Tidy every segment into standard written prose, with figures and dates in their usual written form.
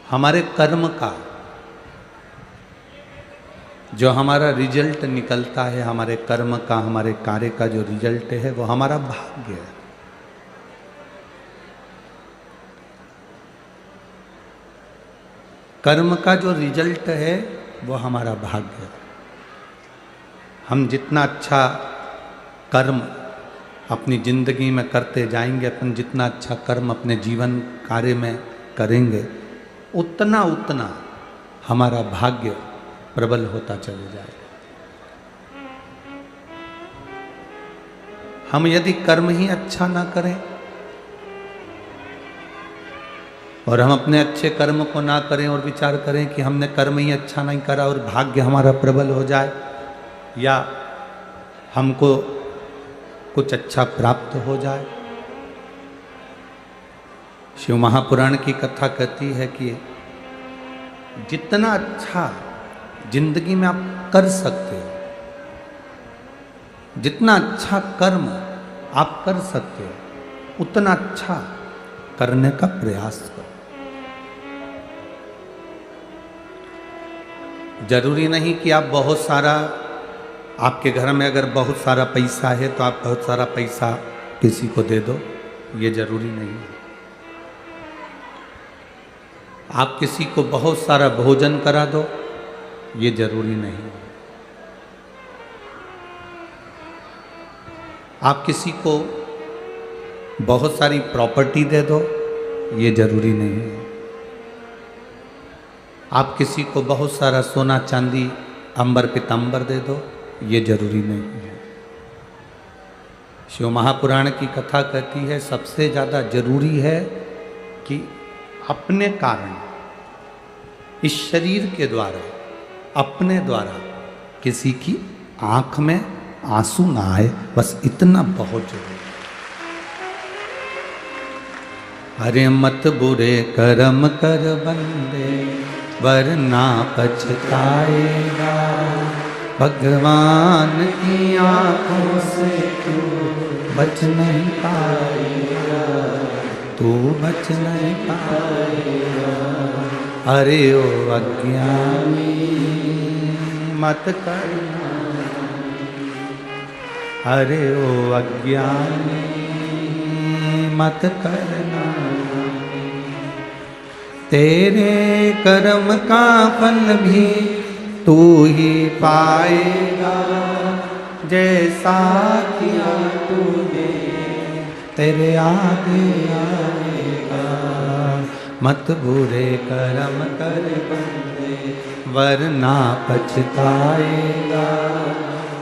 हमारे कर्म का जो हमारा रिजल्ट निकलता है, हमारे कर्म का, हमारे कार्य का जो रिजल्ट है वो हमारा भाग्य है। कर्म का जो रिजल्ट है वो हमारा भाग्य है। हम जितना अच्छा कर्म अपनी जिंदगी में करते जाएंगे, अपन जितना अच्छा कर्म अपने जीवन कार्य में करेंगे, उतना उतना हमारा भाग्य प्रबल होता चले जाएगा। हम यदि कर्म ही अच्छा ना करें और हम अपने अच्छे कर्म को ना करें और विचार करें कि हमने कर्म ही अच्छा नहीं करा और भाग्य हमारा प्रबल हो जाए या हमको कुछ अच्छा प्राप्त हो जाए। शिव महापुराण की कथा कहती है कि जितना अच्छा जिंदगी में आप कर सकते हो, जितना अच्छा कर्म आप कर सकते हो, उतना अच्छा करने का प्रयास करो। जरूरी नहीं कि आप बहुत सारा, आपके घर में अगर बहुत सारा पैसा है तो आप बहुत सारा पैसा किसी को दे दो, ये जरूरी नहीं है। आप किसी को बहुत सारा भोजन करा दो, ये जरूरी नहीं है। आप किसी को बहुत सारी प्रॉपर्टी दे दो, ये जरूरी नहीं है। आप किसी को बहुत सारा सोना चांदी अंबर पीतांबर दे दो, ये जरूरी नहीं है। शिव महापुराण की कथा कहती है सबसे ज़्यादा जरूरी है कि अपने कारण, इस शरीर के द्वारा, अपने द्वारा किसी की आंख में आंसू ना आए, बस इतना बहुत जरूरी है। अरे मत बुरे कर्म कर बंदे, वरना पछताएगा, भगवान की आंखों से तू बच नहीं पाएगा, तू बच नहीं पाएगा। अरे ओ अज्ञानी मत करना, अरे ओ अज्ञानी मत करना, तेरे कर्म का फल भी तू ही पाएगा, जैसा किया तूने तेरे आगे आएगा। मत बुरे कर्म कर बंदे, वरना पछताएगा,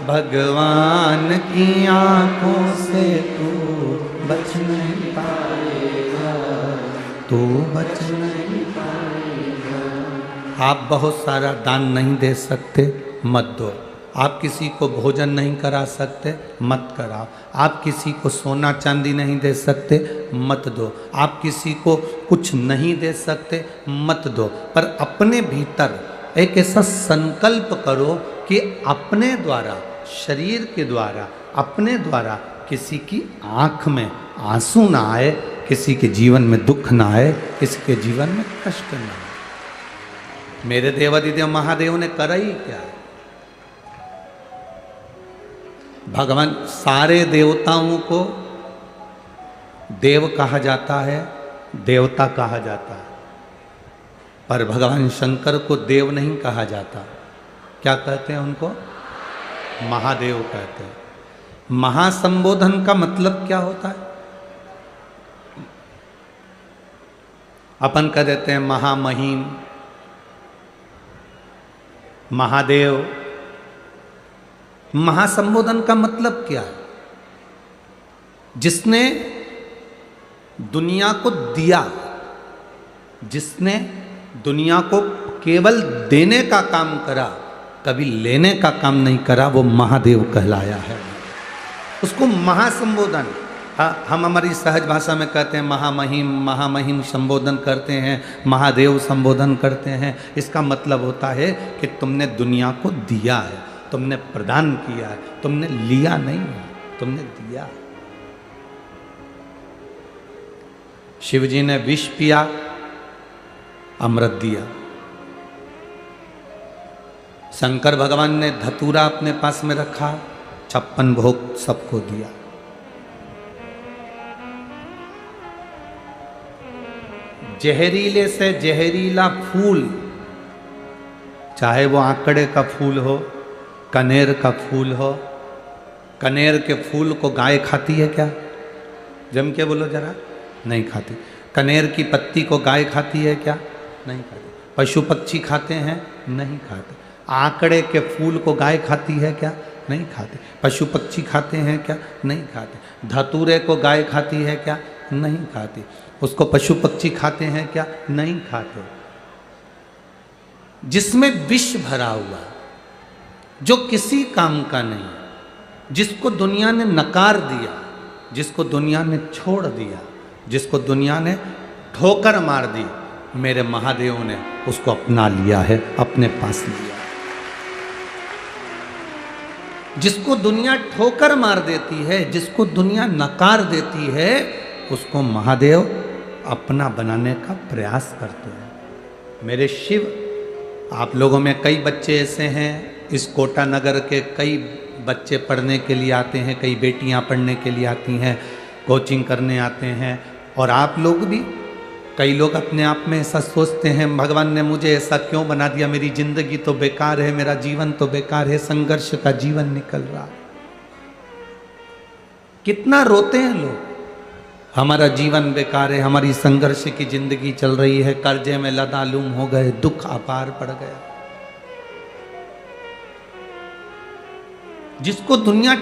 भगवान की आंखों से तू बच नहीं पाएगा, तू बच नहीं पाएगा। आप बहुत सारा दान नहीं दे सकते, मत दो। आप किसी को भोजन नहीं करा सकते, मत कराओ। आप किसी को सोना चांदी नहीं दे सकते, मत दो। आप किसी को कुछ नहीं दे सकते, मत दो। पर अपने भीतर एक ऐसा संकल्प करो कि अपने द्वारा, शरीर के द्वारा, अपने द्वारा किसी की आंख में आंसू ना आए, किसी के जीवन में दुख ना आए, किसी के जीवन में कष्ट ना आए। मेरे देवादिदेव महादेव ने करा ही क्या? भगवान, सारे देवताओं को देव कहा जाता है, देवता कहा जाता है, पर भगवान शंकर को देव नहीं कहा जाता। क्या कहते हैं उनको? महादेव कहते हैं। महासंबोधन का मतलब क्या होता है? अपन कह देते हैं महामहिम, महादेव। महासंबोधन का मतलब क्या है? जिसने दुनिया को दिया, जिसने दुनिया को केवल देने का काम करा, कभी लेने का काम नहीं करा, वो महादेव कहलाया है। उसको महासंबोधन, हम हमारी सहज भाषा में कहते हैं महामहिम, महामहिम संबोधन करते हैं, महादेव संबोधन करते हैं। इसका मतलब होता है कि तुमने दुनिया को दिया है, तुमने प्रदान किया है, तुमने लिया नहीं है, तुमने दिया। शिव जी ने विष पिया, अमृत दिया। शंकर भगवान ने धतूरा अपने पास में रखा, 56 भोग सबको दिया। जहरीले से जहरीला फूल, चाहे वो आंकड़े का फूल हो, कनेर का फूल हो, कनेर के फूल को गाय खाती है क्या? जम के बोलो जरा, नहीं खाती। कनेर की पत्ती को गाय खाती है क्या? नहीं खाती। पशु पक्षी खाते हैं? नहीं खाते। आंकड़े के फूल को गाय खाती है क्या? नहीं खाती। पशु पक्षी खाते हैं क्या? नहीं खाते। धतूरे को गाय खाती है क्या? नहीं खाती। उसको पशु पक्षी खाते हैं क्या? नहीं खाते। जिसमें विष भरा हुआ, जो किसी काम का नहीं, जिसको दुनिया ने नकार दिया, जिसको दुनिया ने छोड़ दिया, जिसको दुनिया ने ठोकर मार दी, मेरे महादेव ने उसको अपना लिया है, अपने पास लिया। जिसको दुनिया ठोकर मार देती है, जिसको दुनिया नकार देती है, उसको महादेव अपना बनाने का प्रयास करते हैं। मेरे शिव, आप लोगों में कई बच्चे ऐसे हैं, इस कोटा नगर के कई बच्चे पढ़ने के लिए आते हैं, कई बेटियां पढ़ने के लिए आती हैं, कोचिंग करने आते हैं। और आप लोग भी, कई लोग अपने आप में ऐसा सोचते हैं, भगवान ने मुझे ऐसा क्यों बना दिया, मेरी जिंदगी तो बेकार है, मेरा जीवन तो बेकार है, संघर्ष का जीवन निकल रहा है। कितना रोते हैं लोग, हमारा जीवन बेकार है, हमारी संघर्ष की जिंदगी चल रही है, कर्जे में लदालूम हो गए, दुख अपार पड़ गया। जिसको दुनिया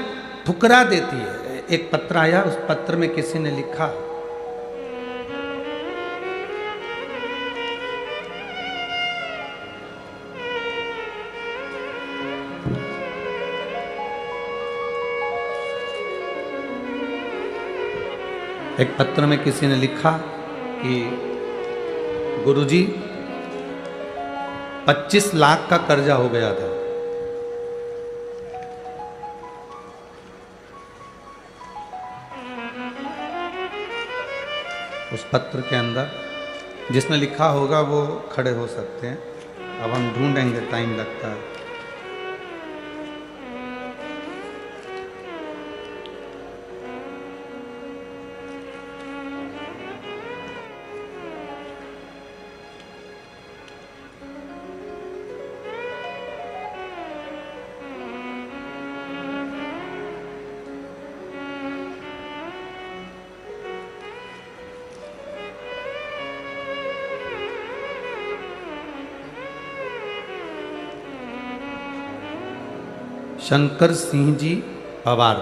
ठुकरा देती है। एक पत्र आया, उस पत्र में किसी ने लिखा, एक पत्र में किसी ने लिखा कि गुरुजी 25 लाख का कर्जा हो गया था। उस पत्र के अंदर जिसने लिखा होगा वो खड़े हो सकते हैं, अब हम ढूंढेंगे, टाइम लगता है। शंकर सिंह जी पवार,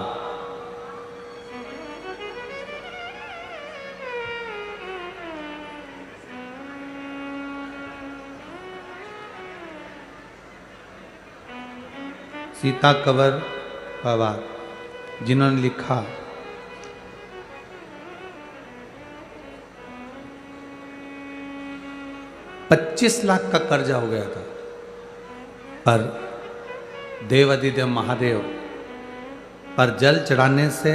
सीता कंवर पवार, जिन्होंने लिखा, $25 लाख का कर्जा हो गया था, पर देवाधिदेव महादेव पर जल चढ़ाने से,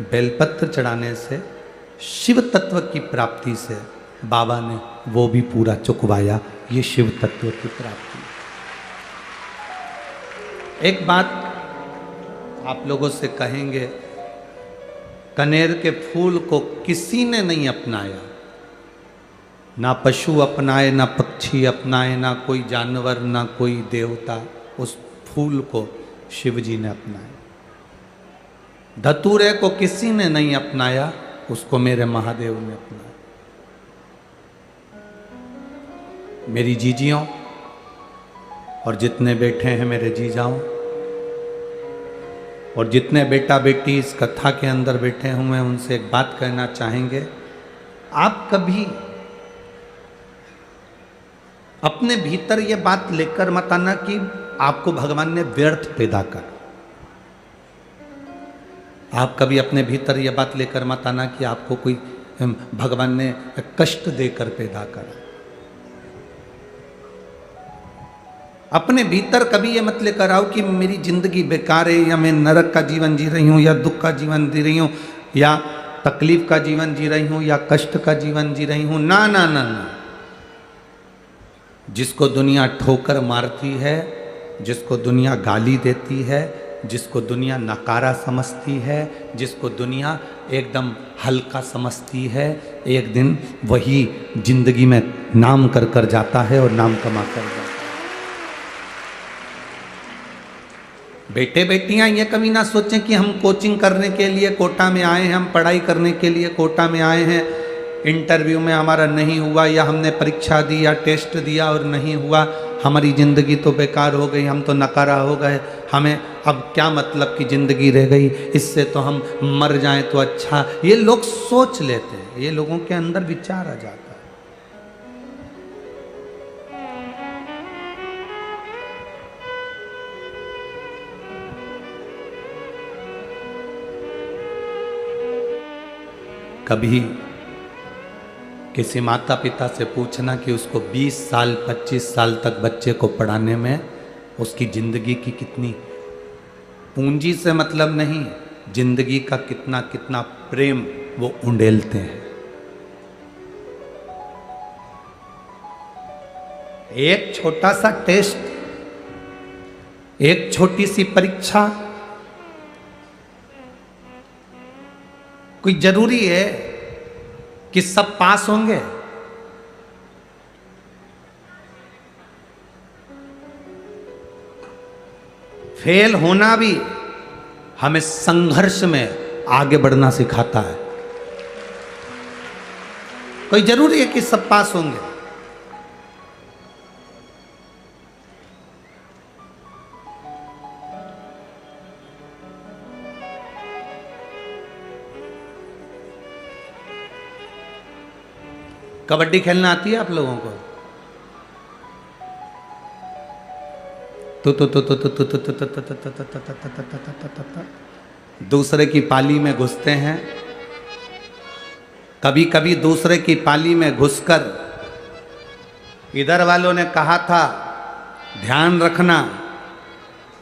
बेलपत्र चढ़ाने से, शिव तत्व की प्राप्ति से बाबा ने वो भी पूरा चुकवाया। ये शिव तत्व की प्राप्ति। एक बात आप लोगों से कहेंगे, कनेर के फूल को किसी ने नहीं अपनाया, ना पशु अपनाए, ना पक्षी अपनाए, ना कोई जानवर, ना कोई देवता। उस फूल को शिव जी ने अपनाया। धतूरे को किसी ने नहीं अपनाया, उसको मेरे महादेव ने अपनाया। मेरी जीजियों और जितने बैठे हैं मेरे जीजाओं, और जितने बेटा बेटी इस कथा के अंदर बैठे हुए हैं, उनसे एक बात कहना चाहेंगे, आप कभी अपने भीतर ये बात लेकर मत आना कि आपको भगवान ने व्यर्थ पैदा कर। आप कभी अपने भीतर ये बात लेकर मत आना कि आपको कोई भगवान ने कष्ट देकर पैदा करा। अपने भीतर कभी ये मत लेकर आओ कि मेरी जिंदगी बेकार है, या मैं नरक का जीवन जी रही हूं, या दुख का जीवन जी रही हूं, या तकलीफ का जीवन जी रही हूं, या कष्ट का जीवन जी रही हूं। ना ना ना ना, जिसको दुनिया ठोकर मारती है, जिसको दुनिया गाली देती है, जिसको दुनिया नकारा समझती है, जिसको दुनिया एकदम हल्का समझती है, एक दिन वही जिंदगी में नाम कर कर जाता है और नाम कमा कर जाता है। बेटे बेटियां ये कभी ना सोचें कि हम कोचिंग करने के लिए कोटा में आए हैं, हम पढ़ाई करने के लिए कोटा में आए हैं, इंटरव्यू में हमारा नहीं हुआ या हमने परीक्षा दी या टेस्ट दिया और नहीं हुआ, हमारी ज़िंदगी तो बेकार हो गई, हम तो नकारा हो गए, हमें अब क्या मतलब की ज़िंदगी रह गई, इससे तो हम मर जाएं तो अच्छा। ये लोग सोच लेते हैं, ये लोगों के अंदर विचार आ जाता है। कभी किसी माता पिता से पूछना कि उसको 20 साल 25 साल तक बच्चे को पढ़ाने में उसकी ज़िंदगी की कितनी पूंजी से मतलब नहीं, जिंदगी का कितना कितना प्रेम वो उंडेलते हैं। एक छोटा सा टेस्ट, एक छोटी सी परीक्षा कोई जरूरी है कि सब पास होंगे? फेल होना भी हमें संघर्ष में आगे बढ़ना सिखाता है। कोई जरूरी है कि सब पास होंगे? कबड्डी खेलना आती है आप लोगों को? दूसरे की पाली में घुसते हैं, कभी कभी दूसरे की पाली में घुसकर इधर वालों ने कहा था ध्यान रखना,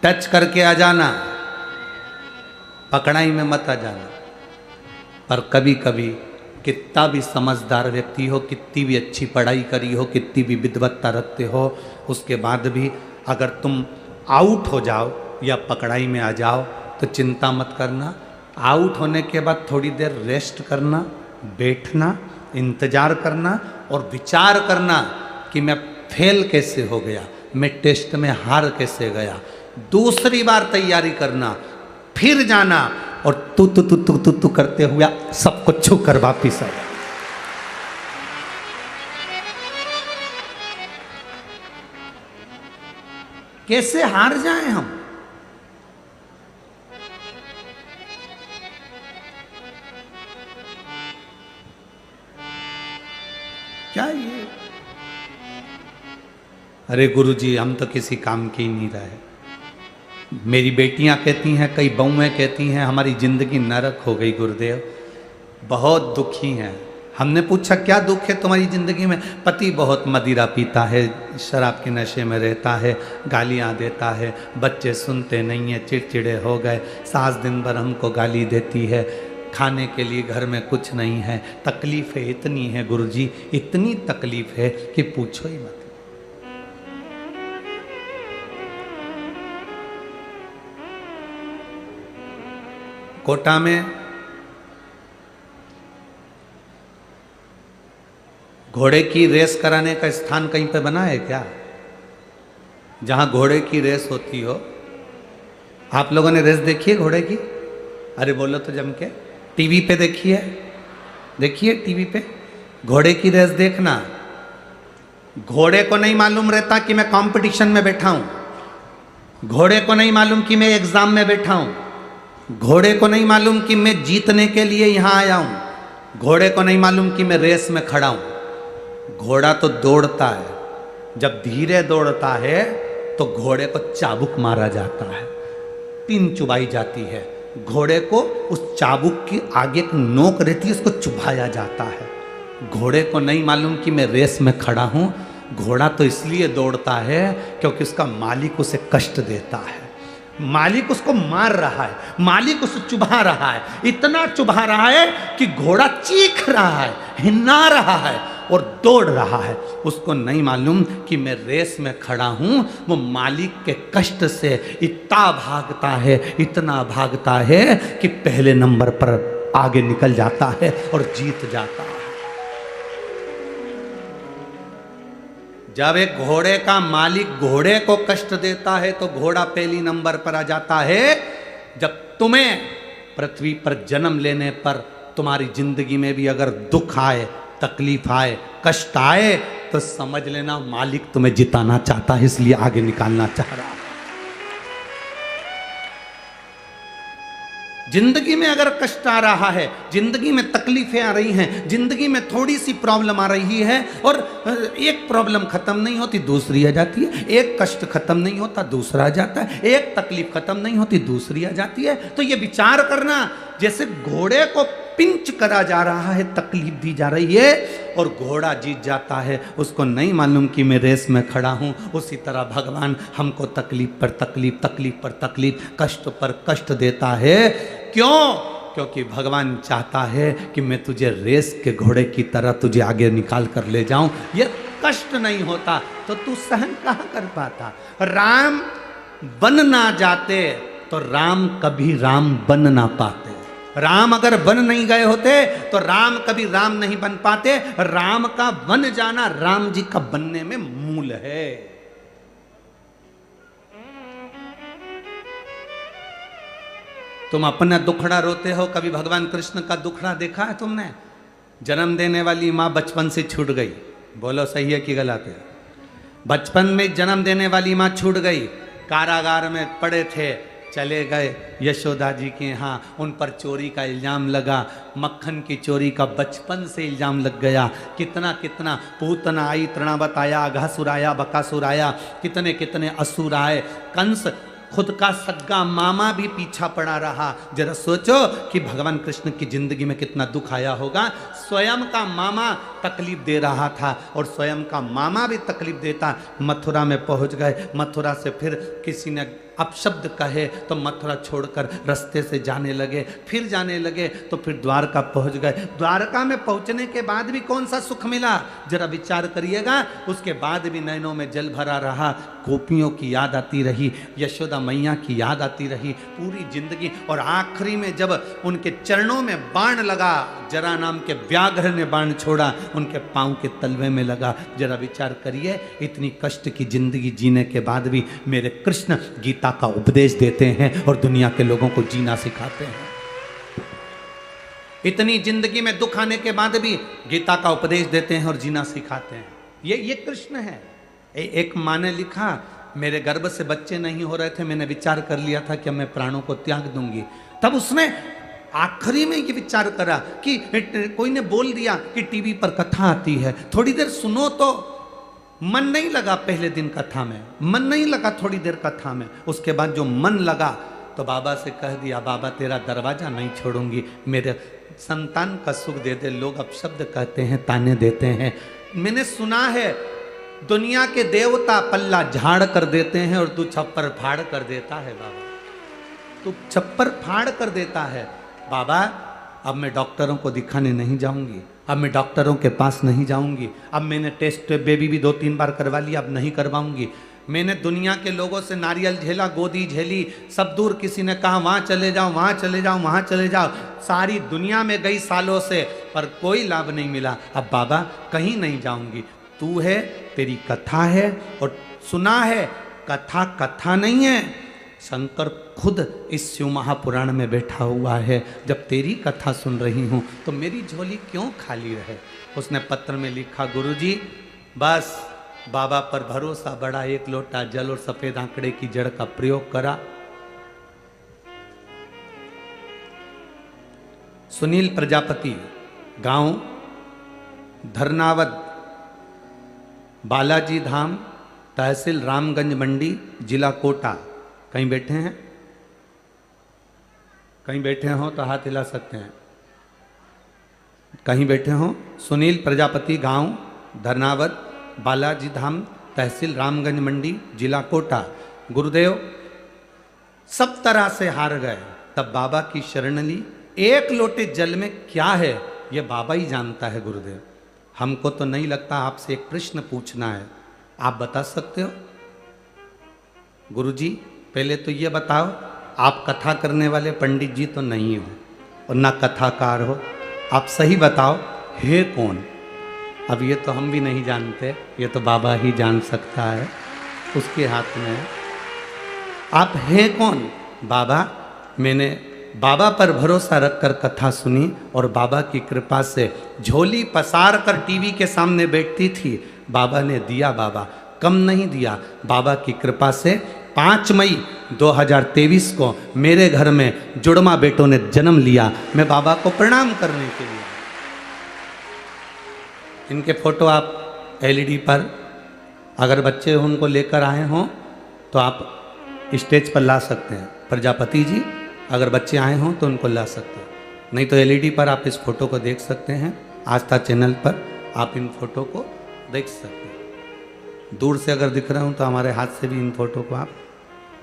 टच करके आ जाना, पकड़ाई में मत आ जाना। पर कभी कभी कितना भी समझदार व्यक्ति हो, कितनी भी अच्छी पढ़ाई करी हो, कितनी भी विद्वत्ता रखते हो, उसके बाद भी अगर तुम आउट हो जाओ या पकड़ाई में आ जाओ तो चिंता मत करना। आउट होने के बाद थोड़ी देर रेस्ट करना, बैठना, इंतजार करना और विचार करना कि मैं फेल कैसे हो गया, मैं टेस्ट में हार कैसे गया। दूसरी बार तैयारी करना, फिर जाना और तू करते हुए सबको छू कर वापिस आ जाए। कैसे हार जाएं हम? क्या ये? अरे गुरुजी हम तो किसी काम के ही नहीं रहे। मेरी बेटियां कहती हैं, कई बहुएं कहती हैं हमारी ज़िंदगी नरक हो गई गुरुदेव, बहुत दुखी हैं। हमने पूछा क्या दुख है तुम्हारी ज़िंदगी में? पति बहुत मदिरा पीता है, शराब के नशे में रहता है, गालियां देता है, बच्चे सुनते नहीं हैं, चिड़चिड़े हो गए, सास दिन भर हमको गाली देती है, खाने के लिए घर में कुछ नहीं है, तकलीफ़ें इतनी है गुरुजी, इतनी तकलीफ़ है कि पूछो ही मत। कोटा में घोड़े की रेस कराने का स्थान कहीं पे बना है क्या, जहां घोड़े की रेस होती हो? आप लोगों ने रेस देखी है घोड़े की? अरे बोलो तो जम के। टीवी पे देखी है? देखिए टीवी पे घोड़े की रेस देखना। घोड़े को नहीं मालूम रहता कि मैं कंपटीशन में बैठा हूं, घोड़े को नहीं मालूम कि मैं एग्जाम में बैठा हूं, घोड़े को नहीं मालूम कि मैं जीतने के लिए यहां आया हूं, घोड़े को नहीं मालूम कि मैं रेस में खड़ा हूं। घोड़ा तो दौड़ता है, जब धीरे दौड़ता है तो घोड़े को चाबुक मारा जाता है, पिन चुभाई जाती है, घोड़े को उस चाबुक की आगे एक नोक रहती है, उसको चुभाया जाता है। घोड़े को नहीं मालूम कि मैं रेस में खड़ा हूं। घोड़ा तो इसलिए दौड़ता है क्योंकि उसका मालिक उसे कष्ट देता है, मालिक उसको मार रहा है, मालिक उसे चुभा रहा है, इतना चुभा रहा है कि घोड़ा चीख रहा है, हिन्ना रहा है। और दौड़ रहा है, उसको नहीं मालूम कि मैं रेस में खड़ा हूं। वो मालिक के कष्ट से इतना भागता है, इतना भागता है कि पहले नंबर पर आगे निकल जाता है और जीत जाता है। जब एक घोड़े का मालिक घोड़े को कष्ट देता है तो घोड़ा पहली नंबर पर आ जाता है। जब तुम्हें पृथ्वी पर जन्म लेने पर तुम्हारी जिंदगी में भी अगर दुख आए, तकलीफ आए, कष्ट आए, तो समझ लेना मालिक तुम्हें जिताना चाहता है, इसलिए आगे निकालना चाह रहा है। जिंदगी में अगर कष्ट आ रहा है, जिंदगी में तकलीफें आ रही हैं, जिंदगी में थोड़ी सी प्रॉब्लम आ रही है और एक प्रॉब्लम खत्म नहीं होती दूसरी आ जाती है, एक कष्ट खत्म नहीं होता दूसरा आ जाता है, एक तकलीफ खत्म नहीं होती दूसरी आ जाती है। तो ये विचार करना, जैसे घोड़े को पिंच करा जा रहा है, तकलीफ दी जा रही है और घोड़ा जीत जाता है, उसको नहीं मालूम कि मैं रेस में खड़ा हूं। उसी तरह भगवान हमको तकलीफ पर तकलीफ, तकलीफ पर तकलीफ, कष्ट पर कष्ट देता है। क्यों? क्योंकि भगवान चाहता है कि मैं तुझे रेस के घोड़े की तरह तुझे आगे निकाल कर ले जाऊं। ये कष्ट नहीं होता तो तू सहन कहां कर पाता। राम बन ना जाते तो राम कभी राम बन ना पाते। राम अगर बन नहीं गए होते तो राम कभी राम नहीं बन पाते। राम का बन जाना राम जी का बनने में मूल है। तुम अपना दुखड़ा रोते हो, कभी भगवान कृष्ण का दुखड़ा देखा है तुमने? जन्म देने वाली माँ बचपन से छूट गई, बोलो सही है कि गलत है? बचपन में जन्म देने वाली माँ छूट गई, कारागार में पड़े थे, चले गए यशोदा जी के यहाँ, उन पर चोरी का इल्ज़ाम लगा, मक्खन की चोरी का बचपन से इल्ज़ाम लग गया। कितना कितना पूतना आई, तृणावत आया, अघासुर आया, बकासुर आया, कितने कितने असुर आए। कंस खुद का सगा मामा भी पीछा पड़ा रहा। जरा सोचो कि भगवान कृष्ण की जिंदगी में कितना दुख आया होगा। स्वयं का मामा तकलीफ दे रहा था और स्वयं का मामा भी तकलीफ देता। मथुरा में पहुंच गए, मथुरा से फिर किसी ने अपशब्द कहे तो मथुरा छोड़कर रास्ते से जाने लगे, फिर जाने लगे तो फिर द्वारका पहुंच गए। द्वारका में पहुंचने के बाद भी कौन सा सुख मिला, जरा विचार करिएगा। उसके बाद भी नैनों में जल भरा रहा, गोपियों की याद आती रही, यशोदा मैया की याद आती रही पूरी जिंदगी। और आखिरी में जब उनके चरणों में बाण लगा, जरा नाम के व्याघ्र ने बाण छोड़ा, उनके पांव के तलवे में लगा। जरा विचार करिए, इतनी कष्ट की जिंदगी जीने के बाद भी मेरे कृष्ण गीता का उपदेश देते हैं और दुनिया के लोगों को जीना सिखाते हैं। इतनी जिंदगी में दुख आने के बाद भी गीता का उपदेश देते हैं और जीना सिखाते हैं। ये कृष्ण है। एक माँ ने लिखा, मेरे गर्भ से बच्चे नहीं हो रहे थे, मैंने विचार कर लिया था कि मैं प्राणों को त्याग दूंगी। तब उसने आखिरी में ये विचार करा कि कोई ने बोल दिया कि टीवी पर कथा आती है, थोड़ी देर सुनो तो। मन नहीं लगा पहले दिन कथा में, मन नहीं लगा थोड़ी देर कथा में। उसके बाद जो मन लगा तो बाबा से कह दिया, बाबा तेरा दरवाजा नहीं छोड़ूंगी, मेरे संतान का सुख दे दे। लोग अपशब्द कहते हैं, ताने देते हैं। मैंने सुना है दुनिया के देवता पल्ला झाड़ कर देते हैं और तू छप्पर फाड़ कर देता है। बाबा तू छप्पर फाड़ कर देता है। बाबा अब मैं डॉक्टरों को दिखाने नहीं जाऊंगी, अब मैं डॉक्टरों के पास नहीं जाऊंगी, अब मैंने टेस्ट बेबी भी 2-3 बार करवा लिया, अब नहीं करवाऊंगी। मैंने दुनिया के लोगों से नारियल झेला, गोदी झेली, सब दूर किसी ने कहा वहाँ चले जाओ, वहाँ चले जाओ, वहाँ चले जाओ, सारी दुनिया में गई सालों से, पर कोई लाभ नहीं मिला। अब बाबा कहीं नहीं जाऊंगी, तू है, तेरी कथा है और सुना है कथा कथा नहीं है। शंकर खुद इस शिव महापुराण में बैठा हुआ है। जब तेरी कथा सुन रही हूँ तो मेरी झोली क्यों खाली रहे। उसने पत्र में लिखा, गुरुजी बस बाबा पर भरोसा बड़ा, 1 लोटा जल और सफेद आंकड़े की जड़ का प्रयोग करा। सुनील प्रजापति, गांव धरनावद, बालाजी धाम, तहसील रामगंज मंडी, जिला कोटा। कहीं बैठे हैं? कहीं बैठे हो तो हाथ हिला सकते हैं। कहीं बैठे हो? सुनील प्रजापति, गांव धरनावद, बालाजी धाम, तहसील रामगंज मंडी, जिला कोटा। गुरुदेव सब तरह से हार गए, तब बाबा की शरण ली। 1 लोटे जल में क्या है ये बाबा ही जानता है गुरुदेव। हमको तो नहीं लगता। आपसे एक प्रश्न पूछना है, आप बता सकते हो? गुरुजी पहले तो ये बताओ, आप कथा करने वाले पंडित जी तो नहीं हो और ना कथाकार हो, आप सही बताओ है कौन? अब ये तो हम भी नहीं जानते, ये तो बाबा ही जान सकता है, उसके हाथ में है। आप हैं कौन? बाबा, मैंने बाबा पर भरोसा रखकर कथा सुनी और बाबा की कृपा से झोली पसार कर टीवी के सामने बैठती थी। बाबा ने दिया, बाबा कम नहीं दिया। बाबा की कृपा से 5 मई 2023 को मेरे घर में जुड़वा बेटों ने जन्म लिया। मैं बाबा को प्रणाम करने के लिए, इनके फोटो आप एलईडी पर, अगर बच्चे उनको लेकर आए हों तो आप स्टेज पर ला सकते हैं। प्रजापति जी, अगर बच्चे आए हों तो उनको ला सकते हैं, नहीं तो एलईडी पर आप इस फोटो को देख सकते हैं। आस्था चैनल पर आप इन फोटो को देख सकते हैं। दूर से अगर दिख रहा हूं तो हमारे हाथ से भी इन फोटो को आप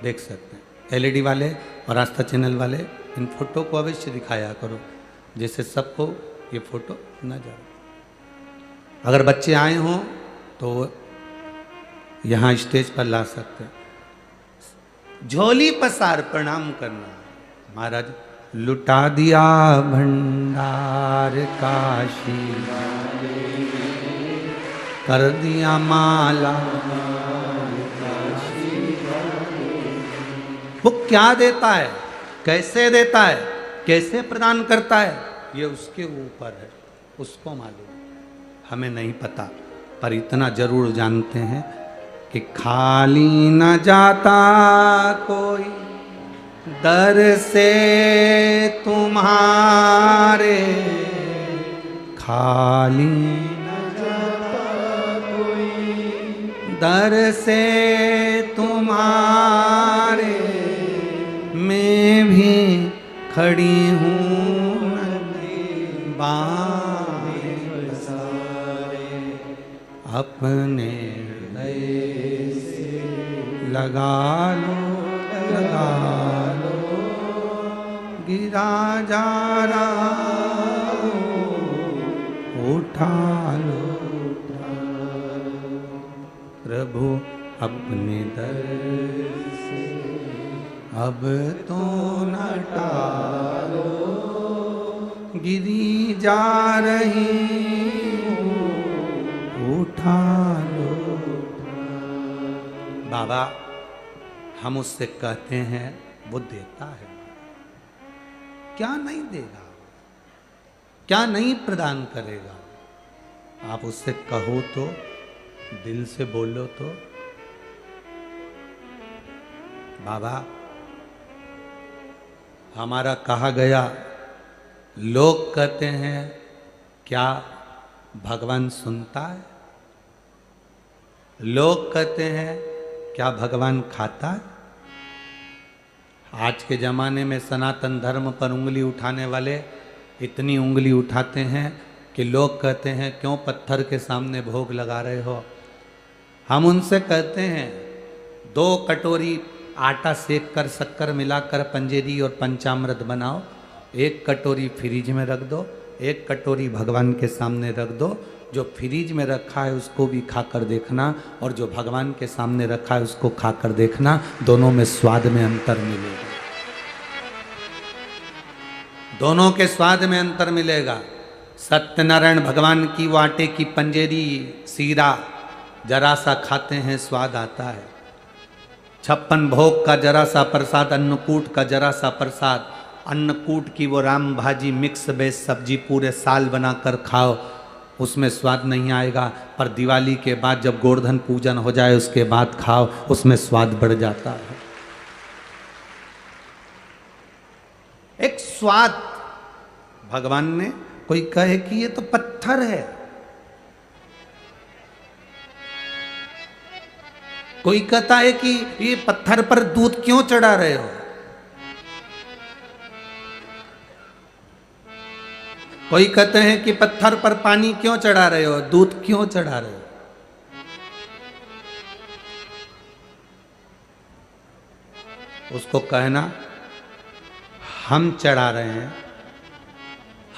देख सकते हैं। एलईडी वाले और आस्था चैनल वाले इन फोटो को अवश्य दिखाया करो, जैसे सबको ये फोटो न जाए। अगर बच्चे आए हों तो यहाँ स्टेज पर ला सकते हैं। झोली पसार प्रणाम करना। महाराज, लुटा दिया भंडार काशी, कर दिया माला। वो क्या देता है, कैसे देता है, कैसे प्रदान करता है, ये उसके ऊपर है, उसको मालूम, हमें नहीं पता। पर इतना जरूर जानते हैं कि खाली न जाता कोई दर से तुम्हारे, खाली न जाता कोई दर से तुम्हारे, मैं भी खड़ी हूँ बाएं पसारे, अपने हृदय से लगा लो, लगा लो, गिरा जा रहा उठा लो, प्रभु अपने दर से अब तो न टालो, गिरी जा रही उठा लो। बाबा, हम उससे कहते हैं, वो देता है। क्या नहीं देगा, क्या नहीं प्रदान करेगा? आप उससे कहो तो, दिल से बोलो तो। बाबा, हमारा कहा गया, लोग कहते हैं क्या भगवान सुनता है? लोग कहते हैं क्या भगवान खाता है? आज के ज़माने में सनातन धर्म पर उंगली उठाने वाले इतनी उंगली उठाते हैं कि लोग कहते हैं क्यों पत्थर के सामने भोग लगा रहे हो। हम उनसे कहते हैं 2 कटोरी आटा सेक कर शक्कर मिलाकर पंजेरी और पंचामृत बनाओ, 1 कटोरी फ्रिज में रख दो, 1 कटोरी भगवान के सामने रख दो। जो फ्रिज में रखा है उसको भी खाकर देखना और जो भगवान के सामने रखा है उसको खाकर देखना, दोनों में स्वाद में अंतर मिलेगा, दोनों के स्वाद में अंतर मिलेगा। सत्यनारायण भगवान की वो आटे की पंजेरी सीरा जरा सा खाते हैं स्वाद आता है। 56 भोग का जरा सा प्रसाद, अन्नकूट का जरा सा प्रसाद, अन्नकूट की वो राम भाजी मिक्स वेज सब्जी पूरे साल बनाकर खाओ, उसमें स्वाद नहीं आएगा। पर दिवाली के बाद जब गोवर्धन पूजन हो जाए उसके बाद खाओ, उसमें स्वाद बढ़ जाता है। एक स्वाद भगवान ने, कोई कहे कि ये तो पत्थर है, कोई कहता है कि ये पत्थर पर दूध क्यों चढ़ा रहे हो, कोई कहते हैं कि पत्थर पर पानी क्यों चढ़ा रहे हो, दूध क्यों चढ़ा रहे हो। उसको कहना हम चढ़ा रहे हैं,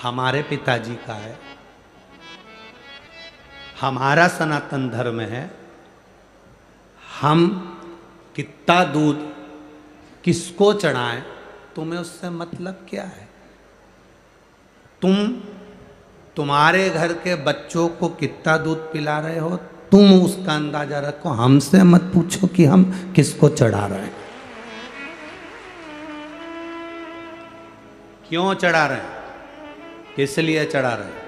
हमारे पिताजी का है, हमारा सनातन धर्म है, हम कितना दूध किसको चढ़ाएं, तुम्हें उससे मतलब क्या है? तुम्हारे घर के बच्चों को कितना दूध पिला रहे हो, तुम उसका अंदाजा रखो, हमसे मत पूछो कि हम किसको चढ़ा रहे हैं, क्यों चढ़ा रहे हैं, किस लिए चढ़ा रहे हैं।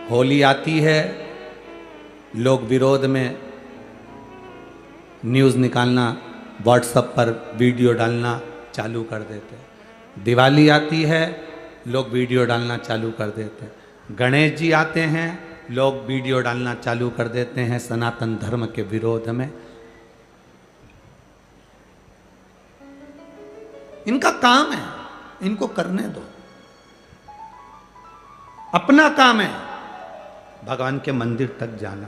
होली आती है, लोग विरोध में न्यूज़ निकालना, व्हाट्सएप पर वीडियो डालना चालू कर देते हैं। दिवाली आती है, लोग वीडियो डालना चालू कर देते हैं। गणेश जी आते हैं, लोग वीडियो डालना चालू कर देते हैं सनातन धर्म के विरोध में। इनका काम है, इनको करने दो, अपना काम है भगवान के मंदिर तक जाना,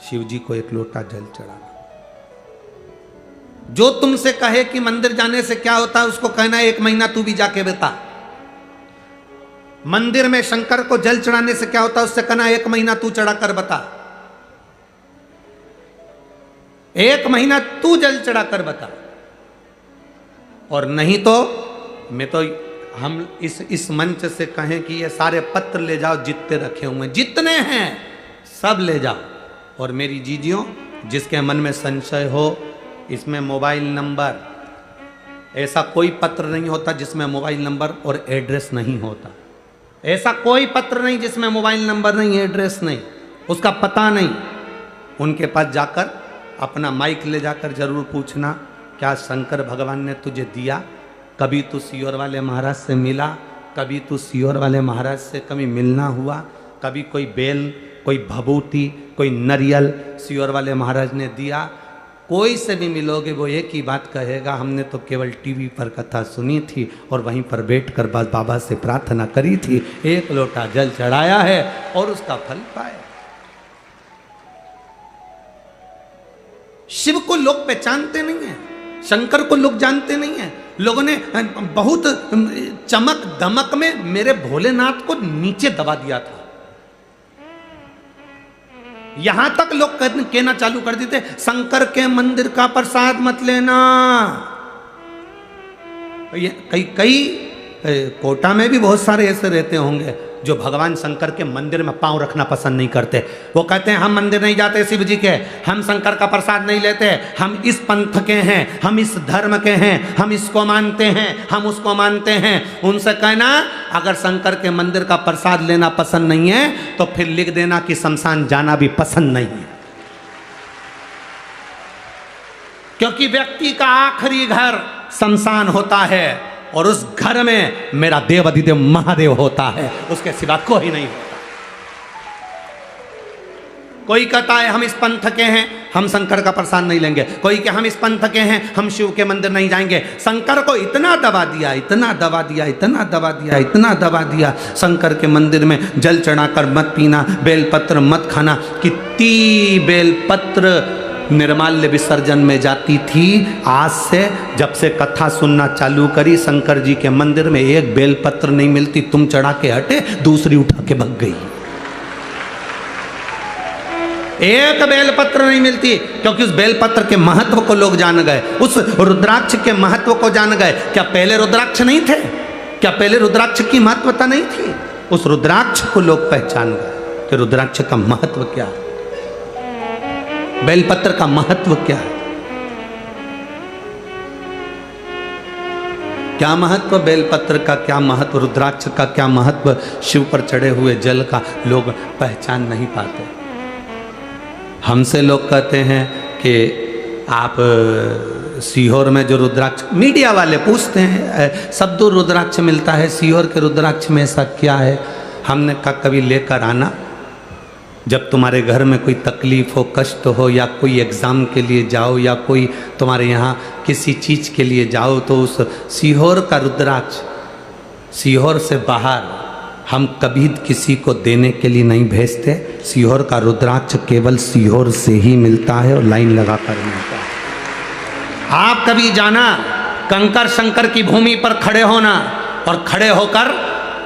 शिव जी को एक लोटा जल चढ़ाना। जो तुमसे कहे कि मंदिर जाने से क्या होता है, उसको कहना एक महीना तू भी जाके बता। मंदिर में शंकर को जल चढ़ाने से क्या होता है, उससे कहना एक महीना तू चढ़ा कर बता। एक महीना तू जल चढ़ा कर बता। और नहीं तो मैं तो हम इस मंच से कहें कि ये सारे पत्र ले जाओ, जितने रखे हुए जितने हैं सब ले जाओ। और मेरी जीजियों, जिसके मन में संशय हो, इसमें मोबाइल नंबर, ऐसा कोई पत्र नहीं होता जिसमें मोबाइल नंबर और एड्रेस नहीं होता। ऐसा कोई पत्र नहीं जिसमें मोबाइल नंबर नहीं, एड्रेस नहीं, उसका पता नहीं। उनके पास जाकर अपना माइक ले जाकर जरूर पूछना, क्या शंकर भगवान ने तुझे दिया? कभी तू सीहोर वाले महाराज से मिला? कभी तू सीहोर वाले महाराज से कभी मिलना हुआ? कभी कोई बेल, कोई भभूति, कोई नरियल सीहोर वाले महाराज ने दिया? कोई से भी मिलोगे वो एक ही बात कहेगा, हमने तो केवल टीवी पर कथा सुनी थी और वहीं पर बैठकर बस बाबा से प्रार्थना करी थी, एक लोटा जल चढ़ाया है और उसका फल पाया। शिव को लोग पहचानते नहीं हैं, शंकर को लोग जानते नहीं हैं। लोगों ने बहुत चमक दमक में मेरे भोलेनाथ को नीचे दबा दिया था। यहां तक लोग कहना चालू कर देते, शंकर के मंदिर का प्रसाद मत लेना। कई कोटा में भी बहुत सारे ऐसे रहते होंगे जो भगवान शंकर के मंदिर में पांव रखना पसंद नहीं करते। वो कहते हैं हम मंदिर नहीं जाते शिव जी के, हम शंकर का प्रसाद नहीं लेते, हम इस पंथ के हैं, हम इस धर्म के हैं, हम इसको मानते हैं, हम उसको मानते हैं। उनसे कहना, अगर शंकर के मंदिर का प्रसाद लेना पसंद नहीं है तो फिर लिख देना कि शमशान जाना भी पसंद नहीं है। क्योंकि व्यक्ति का आखिरी घर शमशान होता है और उस घर में मेरा देव अधिदेव महादेव होता है, उसके सिवा कोई नहीं होता। कोई कहता है हम इस पंथ के हैं, हम शंकर का प्रसाद नहीं लेंगे। कोई कि हम इस पंथ के हैं, हम शिव के मंदिर नहीं जाएंगे। शंकर को इतना दबा दिया, इतना दबा दिया, इतना दबा दिया, इतना दबा दिया, शंकर के मंदिर में जल चढ़ाकर मत पीना, बेलपत्र मत खाना। कितनी बेलपत्र निर्माल्य विसर्जन में जाती थी। आज से जब से कथा सुनना चालू करी, शंकर जी के मंदिर में एक बेलपत्र नहीं मिलती, तुम चढ़ा के हटे, दूसरी उठा के भग गई। एक बेलपत्र नहीं मिलती, क्योंकि उस बेलपत्र के महत्व को लोग जान गए, उस रुद्राक्ष के महत्व को जान गए। क्या पहले रुद्राक्ष नहीं थे? क्या पहले रुद्राक्ष की महत्वता नहीं थी? उस रुद्राक्ष को लोग पहचान गए कि रुद्राक्ष का महत्व क्या है, बेलपत्र का महत्व क्या है। क्या महत्व बेलपत्र का, क्या महत्व रुद्राक्ष का, क्या महत्व शिव पर चढ़े हुए जल का, लोग पहचान नहीं पाते। हमसे लोग कहते हैं कि आप सीहोर में जो रुद्राक्ष, मीडिया वाले पूछते हैं सब दूर रुद्राक्ष मिलता है, सीहोर के रुद्राक्ष में ऐसा क्या है? हमने कहा कभी लेकर आना, जब तुम्हारे घर में कोई तकलीफ हो, कष्ट हो, या कोई एग्ज़ाम के लिए जाओ, या कोई तुम्हारे यहाँ किसी चीज़ के लिए जाओ, तो उस सीहोर का रुद्राक्ष, सीहोर से बाहर हम कभी किसी को देने के लिए नहीं भेजते। सीहोर का रुद्राक्ष केवल सीहोर से ही मिलता है और लाइन लगा कर मिलता है। आप कभी जाना, कंकर शंकर की भूमि पर खड़े होना और खड़े होकर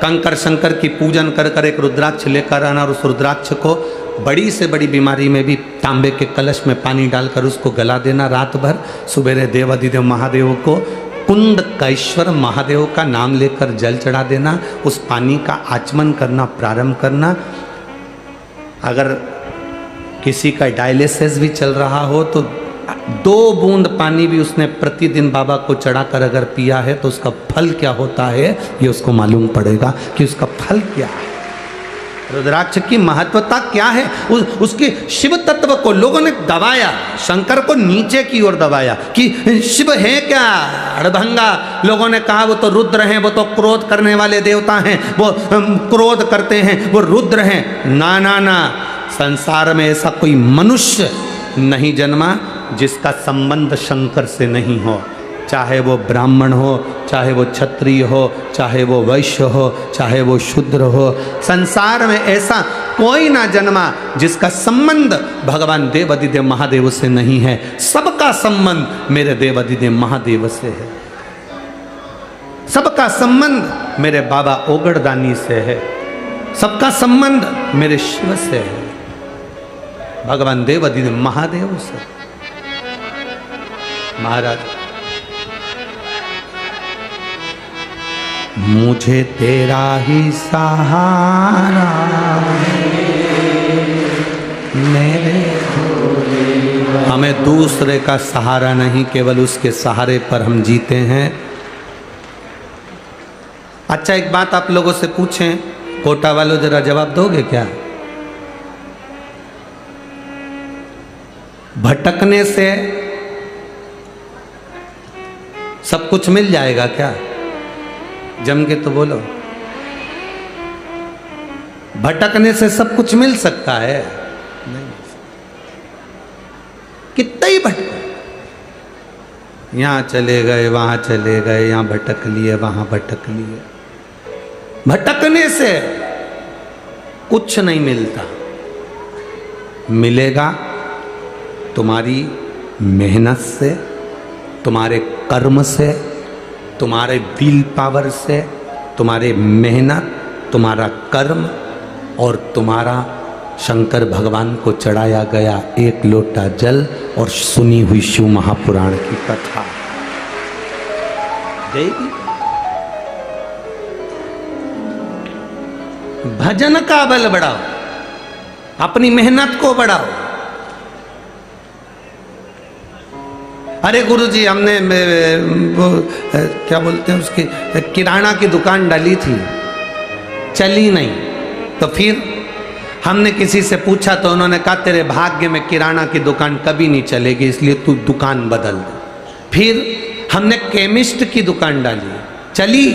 कंकर शंकर की पूजन कर कर एक रुद्राक्ष लेकर आना और उस रुद्राक्ष को बड़ी से बड़ी बीमारी में भी तांबे के कलश में पानी डालकर उसको गला देना रात भर। सुबेरे देवाधिदेव महादेव को कुंडकेश्वर महादेव का नाम लेकर जल चढ़ा देना, उस पानी का आचमन करना प्रारंभ करना। अगर किसी का डायलिसिस भी चल रहा हो तो 2 बूंद पानी भी उसने प्रतिदिन बाबा को चढ़ाकर अगर पिया है तो उसका फल क्या होता है ये उसको मालूम पड़ेगा कि उसका फल क्या है। रुद्राक्ष की महत्वता क्या है, उसके शिव तत्व को लोगों ने दबाया, शंकर को नीचे की ओर दबाया कि शिव है क्या अड़भंगा। लोगों ने कहा वो तो रुद्र हैं, वो तो क्रोध करने वाले देवता हैं, वो क्रोध करते हैं, वो रुद्र हैं। ना ना ना, संसार में ऐसा कोई मनुष्य नहीं जन्मा जिसका संबंध शंकर से नहीं हो, चाहे वो ब्राह्मण हो, चाहे वो क्षत्रिय हो, चाहे वो वैश्य हो, चाहे वो शूद्र हो। संसार में ऐसा कोई ना जन्मा जिसका संबंध भगवान देवाधिदेव महादेव से नहीं है। सबका संबंध मेरे देवाधिदेव महादेव से है, सबका संबंध मेरे बाबा ओगड़दानी से है, सबका संबंध मेरे शिव से है, भगवान देवाधिदेव महादेव से। महाराज, मुझे तेरा ही सहारा मेरे, हमें दूसरे का सहारा नहीं, केवल उसके सहारे पर हम जीते हैं। अच्छा, एक बात आप लोगों से पूछें, कोटा वालों जरा जवाब दोगे क्या? भटकने से सब कुछ मिल जाएगा क्या? जम के तो बोलो। भटकने से सब कुछ मिल सकता है? नहीं। कितना ही भटको, यहां चले गए, वहां चले गए, यहां भटक लिए, वहां भटक लिए। भटकने से कुछ नहीं मिलता। मिलेगा तुम्हारी मेहनत से, तुम्हारे कर्म से, तुम्हारे विल पावर से, तुम्हारे मेहनत, तुम्हारा कर्म और तुम्हारा शंकर भगवान को चढ़ाया गया 1 लोटा जल और सुनी हुई शिव महापुराण की कथा देगी। भजन का बल बढ़ाओ, अपनी मेहनत को बढ़ाओ। अरे गुरुजी, हमने वो क्या बोलते हैं उसकी किराना की दुकान डाली थी, चली नहीं। तो फिर हमने किसी से पूछा तो उन्होंने कहा तेरे भाग्य में किराना की दुकान कभी नहीं चलेगी, इसलिए तू दुकान बदल दे। फिर हमने केमिस्ट की दुकान डाली, चली।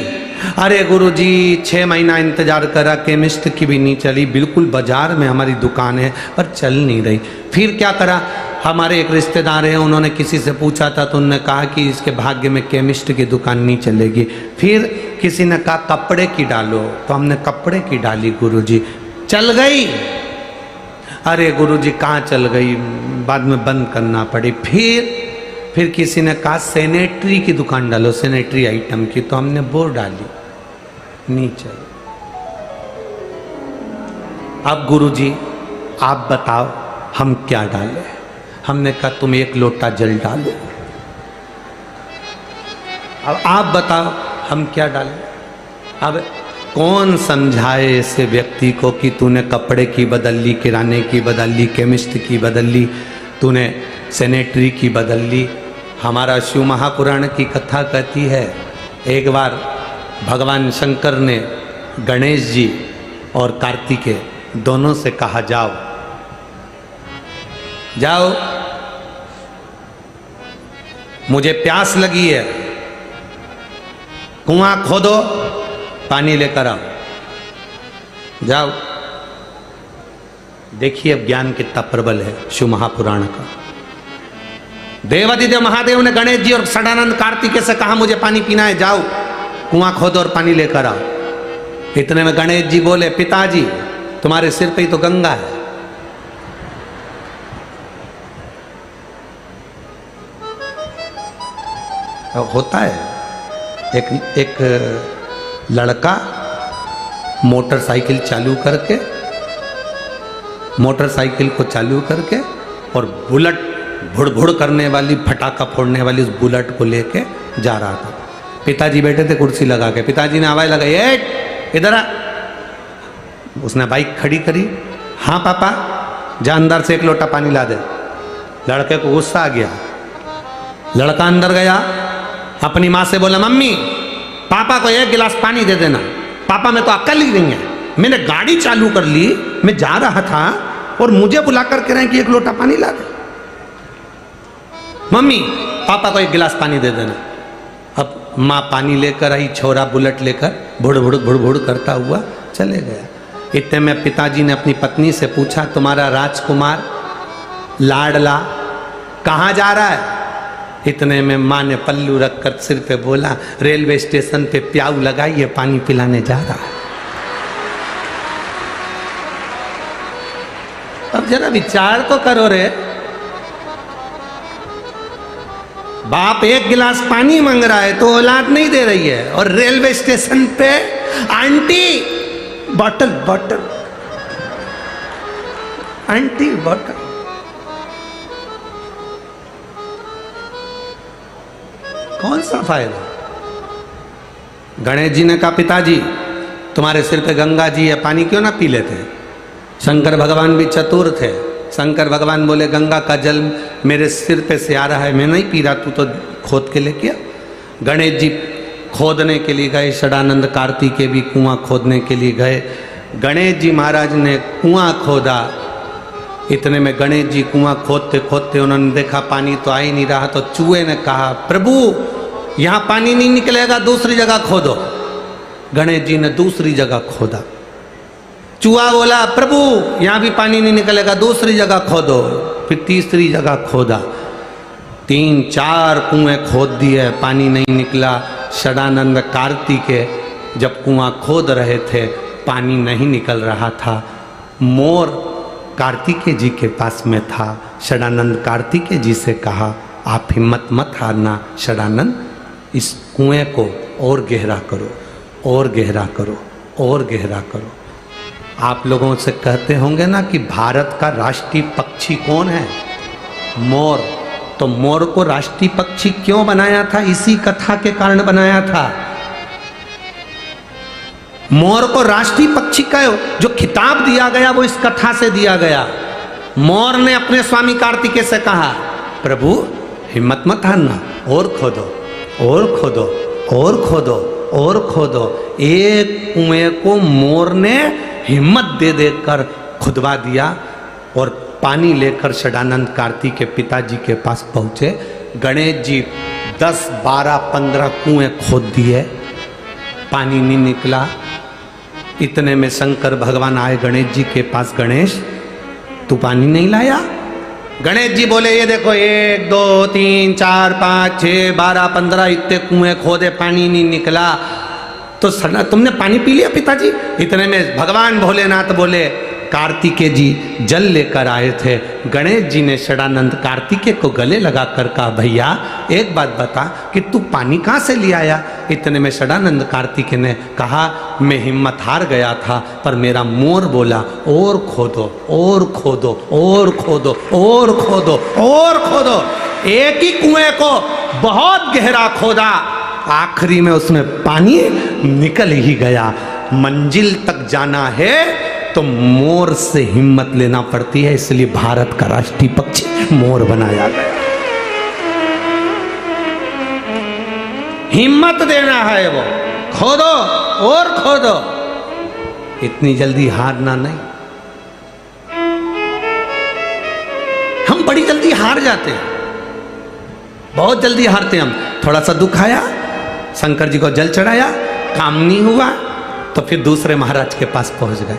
अरे गुरुजी 6 महीना इंतजार करा, केमिस्ट की भी नहीं चली। बिल्कुल बाजार में हमारी दुकान है पर चल नहीं रही। फिर क्या करा, हमारे एक रिश्तेदार हैं, उन्होंने किसी से पूछा था तो उन्होंने कहा कि इसके भाग्य में केमिस्ट की दुकान नहीं चलेगी। फिर किसी ने कहा कपड़े की डालो, तो हमने कपड़े की डाली, गुरुजी चल गई। अरे गुरुजी कहाँ चल गई, बाद में बंद करना पड़ी। फिर किसी ने कहा सैनिटरी की दुकान डालो, सैनिटरी आइटम की, तो हमने वो डाली, नहीं चली। अब गुरुजी आप बताओ हम क्या डालें? हमने कहा तुम 1 लोटा जल डालो। अब आप बताओ हम क्या डालें? अब कौन समझाए ऐसे व्यक्ति को कि तूने कपड़े की बदल ली, किराने की बदल ली, केमिस्ट की बदल ली, तूने सैनिटरी की बदल ली। हमारा शिव महापुराण की कथा कहती है, एक बार भगवान शंकर ने गणेश जी और कार्तिकेय दोनों से कहा जाओ जाओ, मुझे प्यास लगी है, कुआं खोदो, पानी लेकर आओ। जाओ। देखिए अब ज्ञान कितना प्रबल है शिव महापुराण का। देवाधिदेव महादेव ने गणेश जी और सदानंद कार्तिकेय से कहा मुझे पानी पीना है, जाओ कुआं खोदो और पानी लेकर आओ। इतने में गणेश जी बोले पिताजी तुम्हारे सिर पे ही तो गंगा है। होता है एक लड़का मोटरसाइकिल चालू करके, मोटरसाइकिल को चालू करके और बुलेट भुड़ करने वाली, फटाका फोड़ने वाली उस बुलेट को लेके जा रहा था। पिताजी बैठे थे कुर्सी लगा के, पिताजी ने आवाज लगाई, ए इधर आ। उसने बाइक खड़ी करी, हाँ पापा, जा अंदर से एक लोटा पानी ला दे। लड़के को गुस्सा आ गया, लड़का अंदर गया, अपनी माँ से बोला, मम्मी पापा को एक गिलास पानी दे देना। पापा में तो अक्ल ही नहीं है, मैंने गाड़ी चालू कर ली, मैं जा रहा था और मुझे बुला कर कह रहे हैं कि एक लोटा पानी ला दे। मम्मी पापा को एक गिलास पानी दे देना। अब माँ पानी लेकर आई, छोरा बुलेट लेकर भुड़ करता हुआ चले गया। इतने में पिताजी ने अपनी पत्नी से पूछा, तुम्हारा राजकुमार लाडला कहाँ जा रहा है? इतने में माँ ने पल्लू रखकर सिर पे बोला, रेलवे स्टेशन पे प्याऊ लगाइए, पानी पिलाने जा रहा है। अब जरा विचार तो करो रे, बाप एक गिलास पानी मांग रहा है तो औलाद नहीं दे रही है, और रेलवे स्टेशन पे आंटी बॉटल आंटी बॉटल। कौन सा फायदा? गणेश जी ने कहा, पिताजी तुम्हारे सिर पे गंगा जी है, पानी क्यों ना पी लेते? शंकर भगवान भी चतुर थे। शंकर भगवान बोले, गंगा का जल मेरे सिर पे से आ रहा है, मैं नहीं पी रहा, तू तो खोद के लेके आ। गणेश जी खोदने के लिए गए, षडानंद कार्तिकेय भी कुआं खोदने के लिए गए। गणेश जी महाराज ने कुआं खोदा। इतने में गणेश जी कुआं खोदते खोदते उन्होंने देखा पानी तो आ ही नहीं रहा, तो चूहे ने कहा, प्रभु यहाँ पानी नहीं निकलेगा, दूसरी जगह खोदो। गणेश जी ने दूसरी जगह खोदा। चूहा बोला, प्रभु यहाँ भी पानी नहीं निकलेगा, दूसरी जगह खोदो। फिर तीसरी जगह खोदा, 3-4 कुएं खोद दिए, पानी नहीं निकला। षडानंद कार्तिकेय जब कुआं खोद रहे थे, पानी नहीं निकल रहा था। मोर कार्तिकेय जी के पास में था। षडानंद कार्तिकेय जी से कहा, आप हिम्मत मत हारना षडानंद, इस कुएं को और गहरा करो, और गहरा करो, और गहरा करो। आप लोगों से कहते होंगे ना कि भारत का राष्ट्रीय पक्षी कौन है? मोर। तो मोर को राष्ट्रीय पक्षी क्यों बनाया था? इसी कथा के कारण बनाया था। मोर को राष्ट्रीय पक्षी का जो खिताब दिया गया वो इस कथा से दिया गया। मोर ने अपने स्वामी कार्तिकेय से कहा, प्रभु हिम्मत मत हारना, और खोदो, और खोदो, और खोदो, और खोदो। एक कुएं को मोर ने हिम्मत दे देकर खुदवा दिया और पानी लेकर षडानंद कार्तिकेय के पिताजी के पास पहुंचे। गणेश जी 10, 12, 15 कुएं खोद दिए, पानी नहीं निकला। इतने में शंकर भगवान आए गणेश जी के पास, गणेश तू पानी नहीं लाया? गणेश जी बोले, ये देखो 1, 2, 3, 4, 5, 6, 12, 15 इतने कुएं खोदे, पानी नहीं निकला। तो तुमने पानी पी लिया पिताजी? इतने में भगवान भोलेनाथ बोले, कार्तिकेय जी जल लेकर आए थे। गणेश जी ने षडानंद कार्तिकेय को गले लगा कर कहा, भैया एक बात बता कि तू पानी कहाँ से ले आया? इतने में षडानंद कार्तिकेय ने कहा, मैं हिम्मत हार गया था, पर मेरा मोर बोला, और खोदो, और खोदो, और खोदो, और खोदो, और खोदो। एक ही कुएं को बहुत गहरा खोदा, आखिरी में उसमें पानी निकल ही गया। मंजिल तक जाना है तो मोर से हिम्मत लेना पड़ती है, इसलिए भारत का राष्ट्रीय पक्षी मोर बनाया गया। हिम्मत देना है, वो खोदो और खोदो, इतनी जल्दी हारना नहीं। हम बड़ी जल्दी हार जाते हैं, बहुत जल्दी हारते हैं हम। थोड़ा सा दुख आया, शंकर जी को जल चढ़ाया, काम नहीं हुआ, तो फिर दूसरे महाराज के पास पहुंच गए।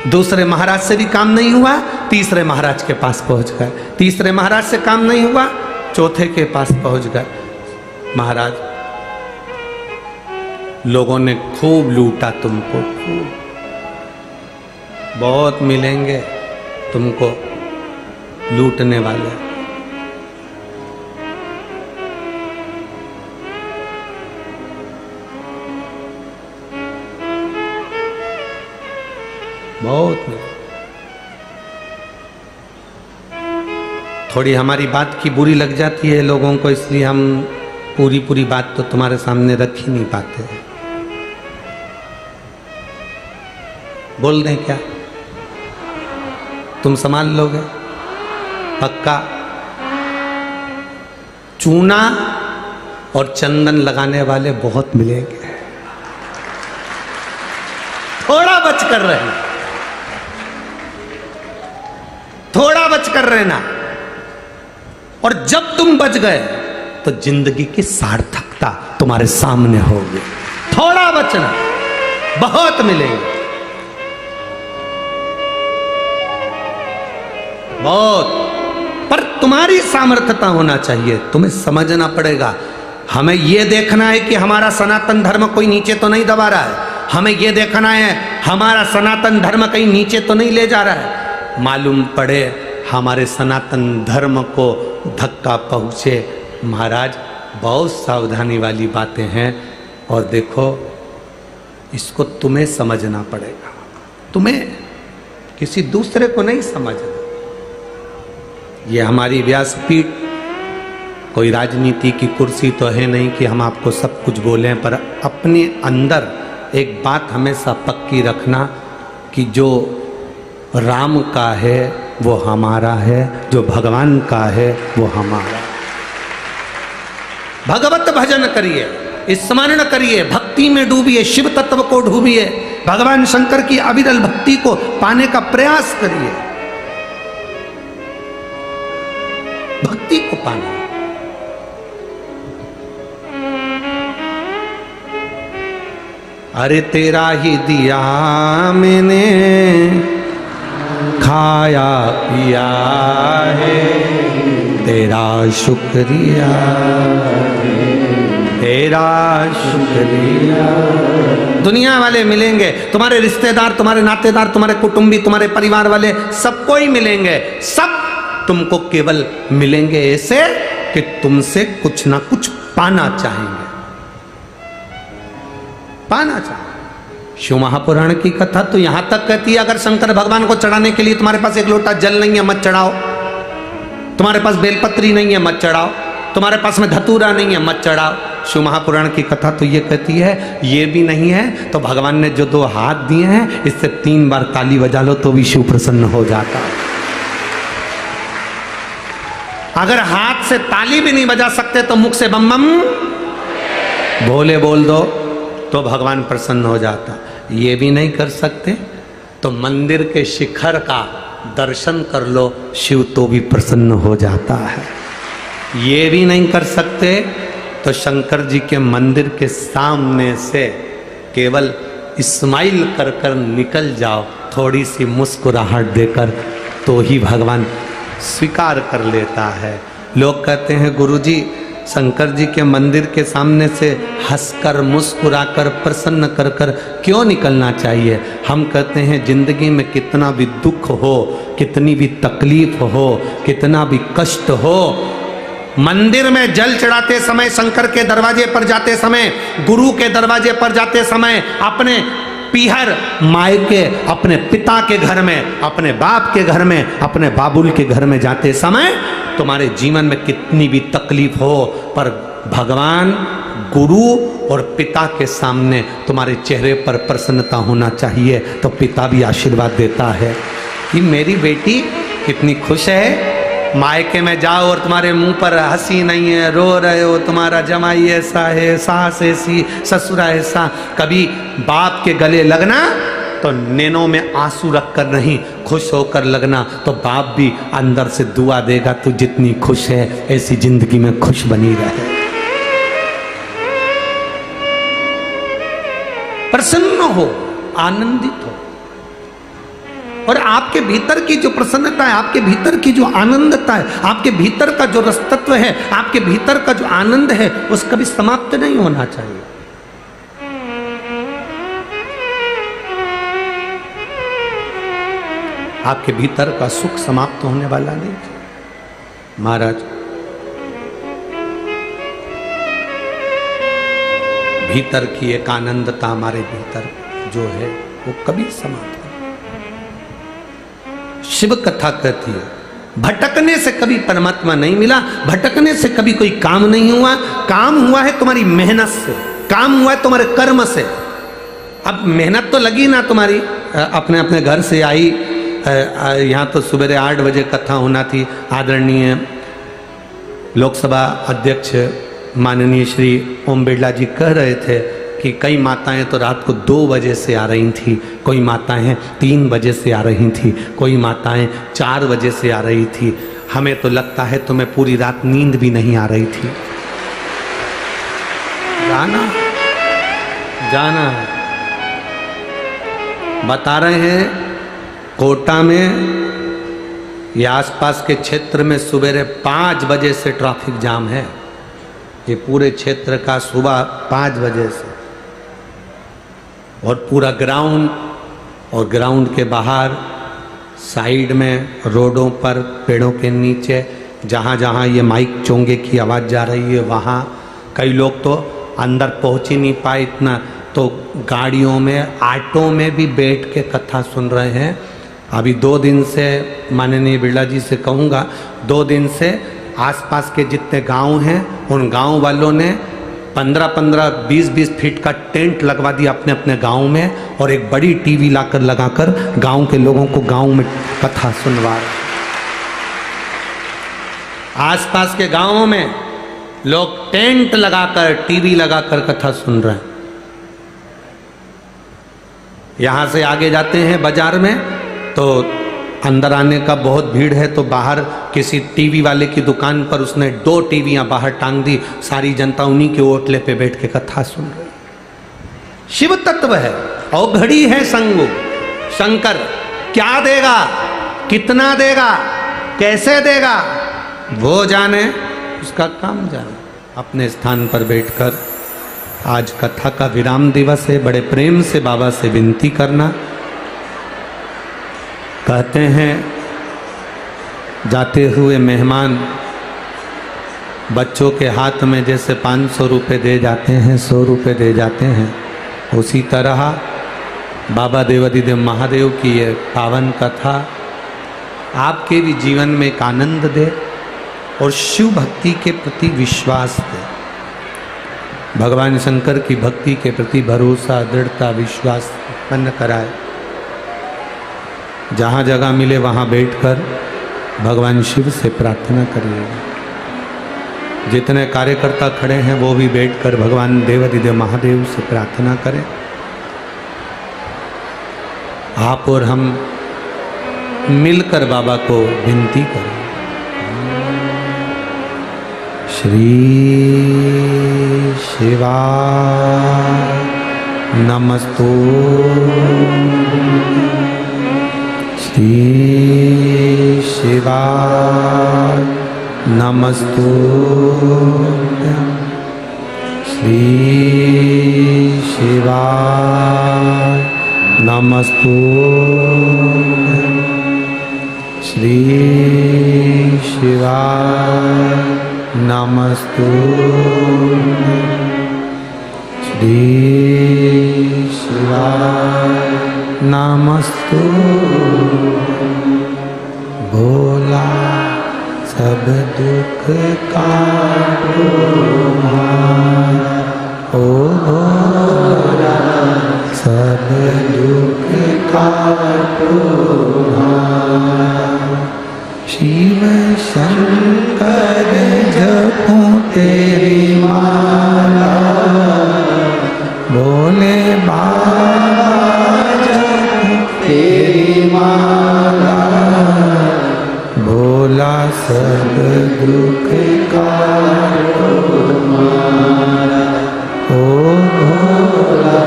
दूसरे महाराज से भी काम नहीं हुआ, तीसरे महाराज के पास पहुंच गए। तीसरे महाराज से काम नहीं हुआ, चौथे के पास पहुंच गए। महाराज लोगों ने खूब लूटा तुमको, खूब, बहुत मिलेंगे तुमको लूटने वाले। बहुत मिले। थोड़ी हमारी बात की बुरी लग जाती है लोगों को, इसलिए हम पूरी बात तो तुम्हारे सामने रख ही नहीं पाते हैं। बोल दें क्या? तुम संभाल लोगे? पक्का? चूना और चंदन लगाने वाले बहुत मिलेंगे, थोड़ा बच कर रहना, थोड़ा बच कर रहना। और जब तुम बच गए तो जिंदगी की सार्थकता तुम्हारे सामने होगी। थोड़ा बचना, बहुत मिलेंगे, बहुत। पर तुम्हारी सामर्थ्यता होना चाहिए, तुम्हें समझना पड़ेगा। हमें यह देखना है कि हमारा सनातन धर्म कोई नीचे तो नहीं दबा रहा है, हमें यह देखना है हमारा सनातन धर्म कहीं नीचे तो नहीं ले जा रहा है। मालूम पड़े हमारे सनातन धर्म को धक्का पहुंचे, महाराज बहुत सावधानी वाली बातें हैं। और देखो, इसको तुम्हें समझना पड़ेगा, तुम्हें, किसी दूसरे को नहीं समझना। ये हमारी व्यासपीठ कोई राजनीति की कुर्सी तो है नहीं कि हम आपको सब कुछ बोलें, पर अपने अंदर एक बात हमेशा पक्की रखना कि जो राम का है वो हमारा है, जो भगवान का है वो हमारा। भगवत भजन करिए, स्मरण करिए, भक्ति में डूबिए, शिव तत्व को ढूंढिए, भगवान शंकर की अविरल भक्ति को पाने का प्रयास करिए, भक्ति को पाना। अरे तेरा ही दिया मैंने खाया पिया है, तेरा शुक्रिया, तेरा शुक्रिया। दुनिया वाले मिलेंगे, तुम्हारे रिश्तेदार, तुम्हारे नातेदार, तुम्हारे कुटुंबी, तुम्हारे परिवार वाले, सबको ही मिलेंगे। सब तुमको केवल मिलेंगे ऐसे कि तुमसे कुछ ना कुछ पाना चाहेंगे, पाना चाहेंगे। शिव महापुराण की कथा तो यहां तक कहती है, अगर शंकर भगवान को चढ़ाने के लिए तुम्हारे पास एक लोटा जल नहीं है, मत चढ़ाओ। तुम्हारे पास बेलपत्री नहीं है, मत चढ़ाओ। तुम्हारे पास में धतूरा नहीं है, मत चढ़ाओ। शिव महापुराण की कथा तो ये कहती है, ये भी नहीं है तो भगवान ने जो 2 हाथ दिए हैं, इससे 3 बार ताली बजा लो तो भी शिव प्रसन्न हो जाता। अगर हाथ से ताली भी नहीं बजा सकते तो मुख से बम बम भोले बोल दो तो भगवान प्रसन्न हो जाता। ये भी नहीं कर सकते तो मंदिर के शिखर का दर्शन कर लो, शिव तो भी प्रसन्न हो जाता है। ये भी नहीं कर सकते तो शंकर जी के मंदिर के सामने से केवल स्माइल कर कर निकल जाओ, थोड़ी सी मुस्कुराहट देकर, तो ही भगवान स्वीकार कर लेता है। लोग कहते हैं गुरुजी, शंकर जी के मंदिर के सामने से हंसकर, मुस्कुराकर, प्रसन्न कर कर क्यों निकलना चाहिए? हम कहते हैं जिंदगी में कितना भी दुख हो, कितनी भी तकलीफ हो, कितना भी कष्ट हो, मंदिर में जल चढ़ाते समय, शंकर के दरवाजे पर जाते समय, गुरु के दरवाजे पर जाते समय, अपने पीहर मायके, अपने पिता के घर में, अपने बाप के घर में, अपने बाबुल के घर में जाते समय तुम्हारे जीवन में कितनी भी तकलीफ हो, पर भगवान, गुरु और पिता के सामने तुम्हारे चेहरे पर प्रसन्नता होना चाहिए। तो पिता भी आशीर्वाद देता है कि मेरी बेटी कितनी खुश है। मायके में जाओ और तुम्हारे मुंह पर हंसी नहीं है, रो रहे हो, तुम्हारा जमाई ऐसा है, सास ऐसी, ससुरा ऐसा। कभी बाप के गले लगना तो नैनों में आंसू रखकर नहीं, खुश होकर लगना, तो बाप भी अंदर से दुआ देगा, तू जितनी खुश है ऐसी जिंदगी में खुश बनी रहे, प्रसन्न हो, आनंदित हो। और आपके भीतर की जो प्रसन्नता है, आपके भीतर की जो आनंदता है, आपके भीतर का जो रसतत्व है, आपके भीतर का जो आनंद है, उसका भी समाप्त नहीं होना चाहिए। आपके भीतर का सुख समाप्त होने वाला नहीं। महाराज, भीतर की एक आनंदता हमारे भीतर जो है वो कभी समाप्त नहीं। शिव कथा कहती है। भटकने से कभी परमात्मा नहीं मिला, भटकने से कभी कोई काम नहीं हुआ। काम हुआ है तुम्हारी मेहनत से, काम हुआ है तुम्हारे कर्म से। अब मेहनत तो लगी ना तुम्हारी, अपने अपने घर से आई। यहाँ तो सुबह 8 बजे कथा होना थी। आदरणीय लोकसभा अध्यक्ष माननीय श्री ओम बिरला जी कह रहे थे कि कई माताएं तो रात को 2 बजे से आ रही थी, कोई माताएं 3 बजे से आ रही थी, कोई माताएं 4 बजे से आ रही थी। हमें तो लगता है तुम्हें पूरी रात नींद भी नहीं आ रही थी। जाना जाना बता रहे हैं, कोटा में या आसपास के क्षेत्र में सुबह 5 बजे से ट्रैफिक जाम है। ये पूरे क्षेत्र का सुबह 5 बजे से, और पूरा ग्राउंड, और ग्राउंड के बाहर साइड में रोडों पर पेड़ों के नीचे जहाँ जहाँ ये माइक चोंगे की आवाज़ जा रही है वहाँ कई लोग तो अंदर पहुँच ही नहीं पाए इतना, तो गाड़ियों में ऑटो में भी बैठ के कथा सुन रहे हैं। अभी 2 दिन से माननीय बिरला जी से कहूँगा, 2 दिन से आसपास के जितने गांव हैं उन गांव वालों ने 15-15, 20-20 फीट का टेंट लगवा दिया अपने अपने गांव में, और एक बड़ी टीवी लाकर लगाकर गांव के लोगों को गांव में कथा सुनवा रहे। आसपास के गांवों में लोग टेंट लगाकर, टीवी लगाकर कथा सुन रहे हैं। यहाँ से आगे जाते हैं बाजार में तो अंदर आने का बहुत भीड़ है, तो बाहर किसी टीवी वाले की दुकान पर उसने 2 टीवियां बाहर टांग दी। सारी जनता उन्हीं के ओटले पे बैठ के कथा सुन रही। शिव तत्व है और घड़ी है संगु। शंकर क्या देगा, कितना देगा, कैसे देगा, वो जाने, उसका काम जाने। अपने स्थान पर बैठकर आज कथा का विराम दिवस है, बड़े प्रेम से बाबा से विनती करना। कहते हैं जाते हुए मेहमान बच्चों के हाथ में जैसे 500 रुपये दे जाते हैं, 100 रुपये दे जाते हैं, उसी तरह बाबा देवाधिदेव महादेव की ये पावन कथा आपके भी जीवन में एक आनंद दे और शिव भक्ति के प्रति विश्वास दे। भगवान शंकर की भक्ति के प्रति भरोसा, दृढ़ता, विश्वास उत्पन्न कराए। जहाँ जगह मिले वहाँ बैठकर भगवान शिव से प्रार्थना करिए। जितने कार्यकर्ता खड़े हैं वो भी बैठकर भगवान देवाधिदेव महादेव से प्रार्थना करें। आप और हम मिलकर बाबा को विनती करें। श्री शिवाय नमस्तु, श्री शिवाय नमस्तु, श्री शिवाय नमस्तु, श्री शिवाय नमस्तु, श्री शिवाय नमस्तु। भोला सब दुख काटो हमारा, ओ भोला सब दुख काटो हमारा। शिव शंकर जपो तेरी माला, भोले बाबा जपो तेरी माला। भोला सब दुख काटो हमारा, ओ भोला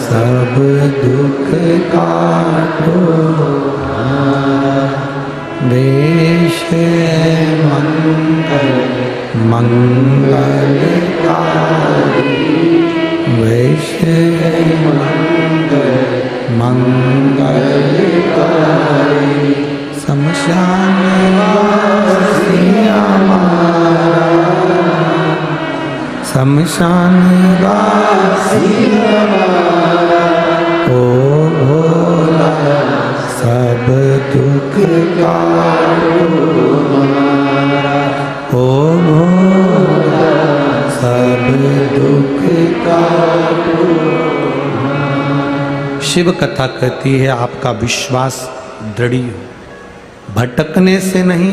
सब दुख काटो हमारा। वेश मंगल मंगलकारी, वेश मंगल मंगलकारी। शमशान वासी हमारा, शमशान वासी हमारा। ओ भोला सब दुख काटो हमारा, ओ भोला सब दुख काटो हमारा। शिव कथा कहती है आपका विश्वास दृढ़ हो, भटकने से नहीं,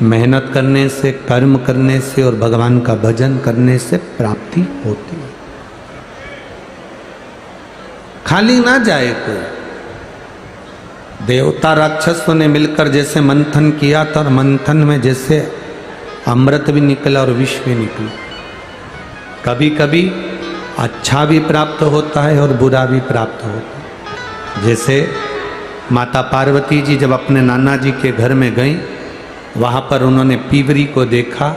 मेहनत करने से, कर्म करने से और भगवान का भजन करने से प्राप्ति होती है। खाली ना जाए कोई। देवता राक्षसों ने मिलकर जैसे मंथन किया था, और मंथन में जैसे अमृत भी निकला और विष भी निकला। कभी कभी अच्छा भी प्राप्त होता है और बुरा भी प्राप्त होता है। जैसे माता पार्वती जी जब अपने नाना जी के घर में गईं, वहाँ पर उन्होंने पीवरी को देखा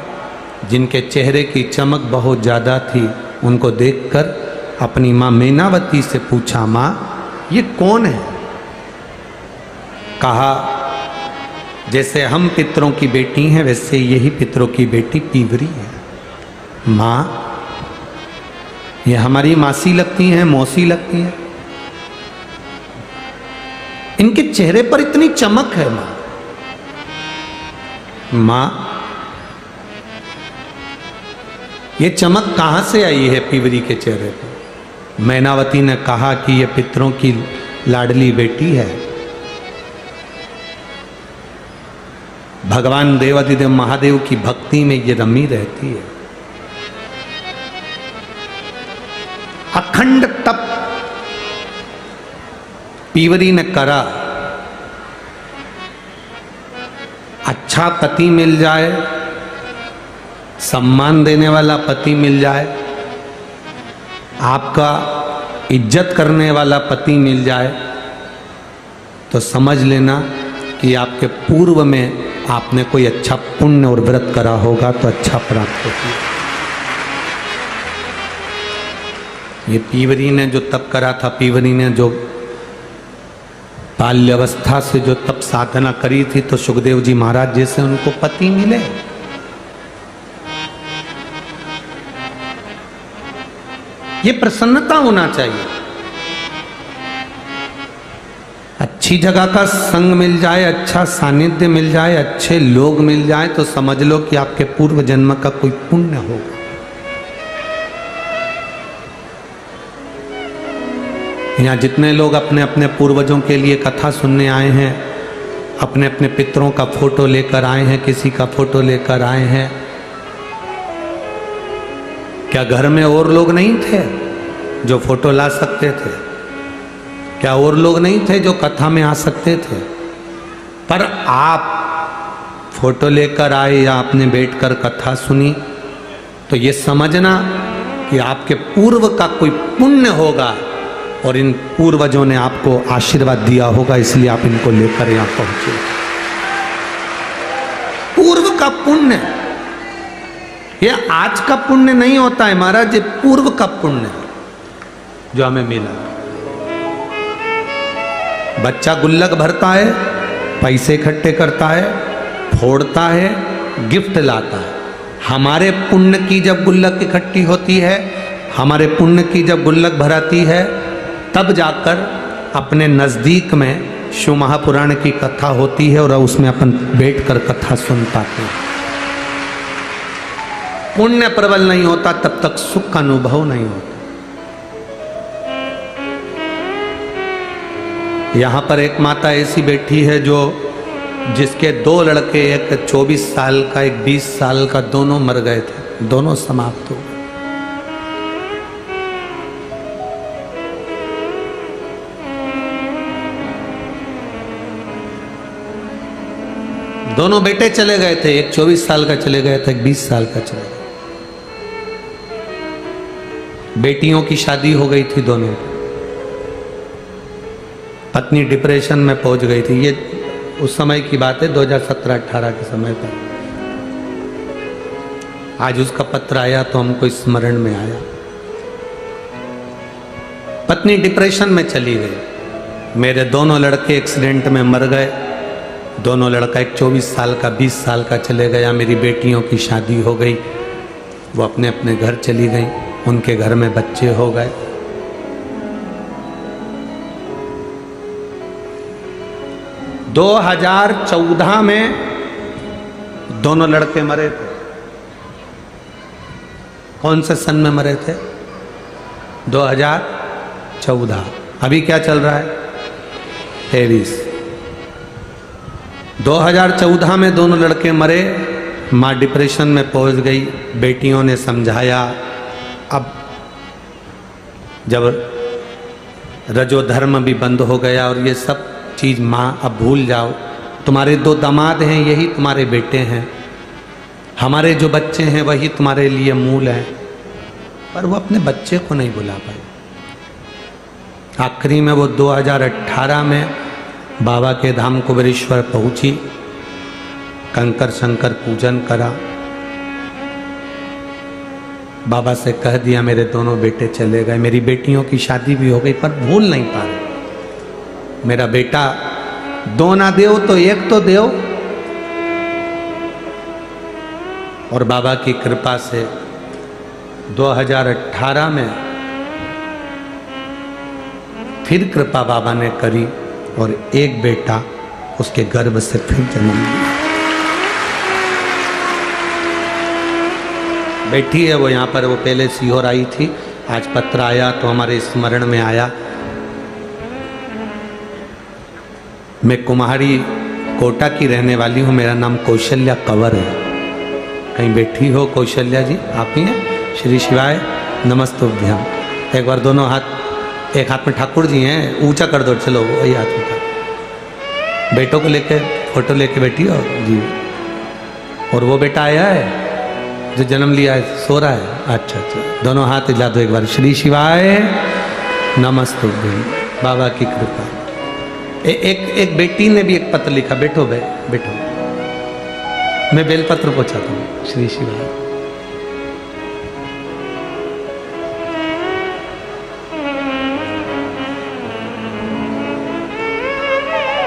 जिनके चेहरे की चमक बहुत ज़्यादा थी। उनको देखकर अपनी माँ मैनावती से पूछा, माँ ये कौन है? कहा जैसे हम पितरों की बेटी हैं वैसे यही पितरों की बेटी पीवरी है। माँ ये हमारी मासी लगती हैं, मौसी लगती हैं, इनके चेहरे पर इतनी चमक है। माँ माँ ये चमक कहां से आई है पीवरी के चेहरे पर? मैनावती ने कहा कि ये पितरों की लाडली बेटी है। भगवान देवाधिदेव महादेव की भक्ति में ये रमी रहती है। अखंड तप पीवरी ने करा। अच्छा पति मिल जाए, सम्मान देने वाला पति मिल जाए, आपका इज्जत करने वाला पति मिल जाए, तो समझ लेना कि आपके पूर्व में आपने कोई अच्छा पुण्य और व्रत करा होगा तो अच्छा प्राप्त होती है। ये पीवरी ने जो तप करा था, पीवरी ने जो बाल्यावस्था से जो तप साधना करी थी, तो सुखदेव जी महाराज जैसे उनको पति मिले। ये प्रसन्नता होना चाहिए। अच्छी जगह का संग मिल जाए, अच्छा सानिध्य मिल जाए, अच्छे लोग मिल जाए, तो समझ लो कि आपके पूर्व जन्म का कोई पुण्य होगा। यहाँ जितने लोग अपने अपने पूर्वजों के लिए कथा सुनने आए हैं, अपने अपने पितरों का फोटो लेकर आए हैं, किसी का फोटो लेकर आए हैं, क्या घर में और लोग नहीं थे जो फोटो ला सकते थे? क्या और लोग नहीं थे जो कथा में आ सकते थे? पर आप फोटो लेकर आए या आपने बैठकर कथा सुनी, तो ये समझना कि आपके पूर्व का कोई पुण्य होगा और इन पूर्वजों ने आपको आशीर्वाद दिया होगा, इसलिए आप इनको लेकर यहां पहुंचे। पूर्व का पुण्य, ये आज का पुण्य नहीं होता है महाराज, ये पूर्व का पुण्य जो हमें मिला। बच्चा गुल्लक भरता है, पैसे इकट्ठे करता है, फोड़ता है, गिफ्ट लाता है। हमारे पुण्य की जब गुल्लक इकट्ठी होती है, हमारे पुण्य की जब गुल्लक भराती है, तब जाकर अपने नजदीक में शिव महापुराण की कथा होती है और उसमें अपन बैठकर कथा सुन पाते हैं। पुण्य प्रबल नहीं होता तब तक सुख का अनुभव नहीं होता। यहां पर एक माता ऐसी बैठी है जो जिसके 2 लड़के, एक 24 साल का, एक 20 साल का, दोनों मर गए थे, दोनों समाप्त हो गए। दोनों बेटे चले गए थे, एक 24 साल का चले गया था, एक 20 साल का चले गया। बेटियों की शादी हो गई थी दोनों। पत्नी डिप्रेशन में पहुंच गई थी। ये उस समय की बात है, 2017-18 के समय पर। आज उसका पत्र आया तो हमको स्मरण में आया। पत्नी डिप्रेशन में चली गई। मेरे दोनों लड़के एक्सीडेंट में मर गए। दोनों लड़का, एक 24 साल का, 20 साल का चले गया। मेरी बेटियों की शादी हो गई, वो अपने अपने घर चली गई, उनके घर में बच्चे हो गए। 2014 में दोनों लड़के मरे थे। कौन से सन में मरे थे? 2014। अभी क्या चल रहा है? 23। 2014 में दोनों लड़के मरे। माँ डिप्रेशन में पहुंच गई। बेटियों ने समझाया। अब जब रजो धर्म भी बंद हो गया और ये सब चीज़, माँ अब भूल जाओ, तुम्हारे 2 दामाद हैं, यही तुम्हारे बेटे हैं, हमारे जो बच्चे हैं वही तुम्हारे लिए मूल हैं। पर वो अपने बच्चे को नहीं बुला पाई। आखिरी में वो 2018 में बाबा के धाम कुबेरेश्वर पहुंची, कंकर शंकर पूजन करा, बाबा से कह दिया मेरे दोनों बेटे चले गए। मेरी बेटियों की शादी भी हो गई पर भूल नहीं पा रहे। मेरा बेटा 2 ना देव तो 1 तो देव। और बाबा की कृपा से 2018 में फिर कृपा बाबा ने करी और एक बेटा उसके गर्भ से फिर जन्म लिया। बैठी है वो यहाँ पर। वो पहले सीहोर आई थी, आज पत्र आया तो हमारे स्मरण में आया। मैं कुम्हाड़ी कोटा की रहने वाली हूँ। मेरा नाम कौशल्या कंवर है। कहीं बैठी हो कौशल्या जी? आप ही हैं? श्री शिवाय नमस्तुभ्यम। एक बार दोनों हाथ, एक हाथ में ठाकुर जी हैं, ऊंचा कर दो। चलो वही हाथ ऊंचा। बेटों को लेके फोटो लेके बैठी हो जी। और वो बेटा आया है जो जन्म लिया है, सो रहा है। अच्छा अच्छा, दोनों हाथ हिला दो एक बार। श्री शिवाय नमस्तुभ्यम। बाबा की कृपा। एक बेटी ने भी एक पत्र लिखा। बैठो बैठो, मैं बेलपत्र पहुंचाता हूँ। श्री शिवाय।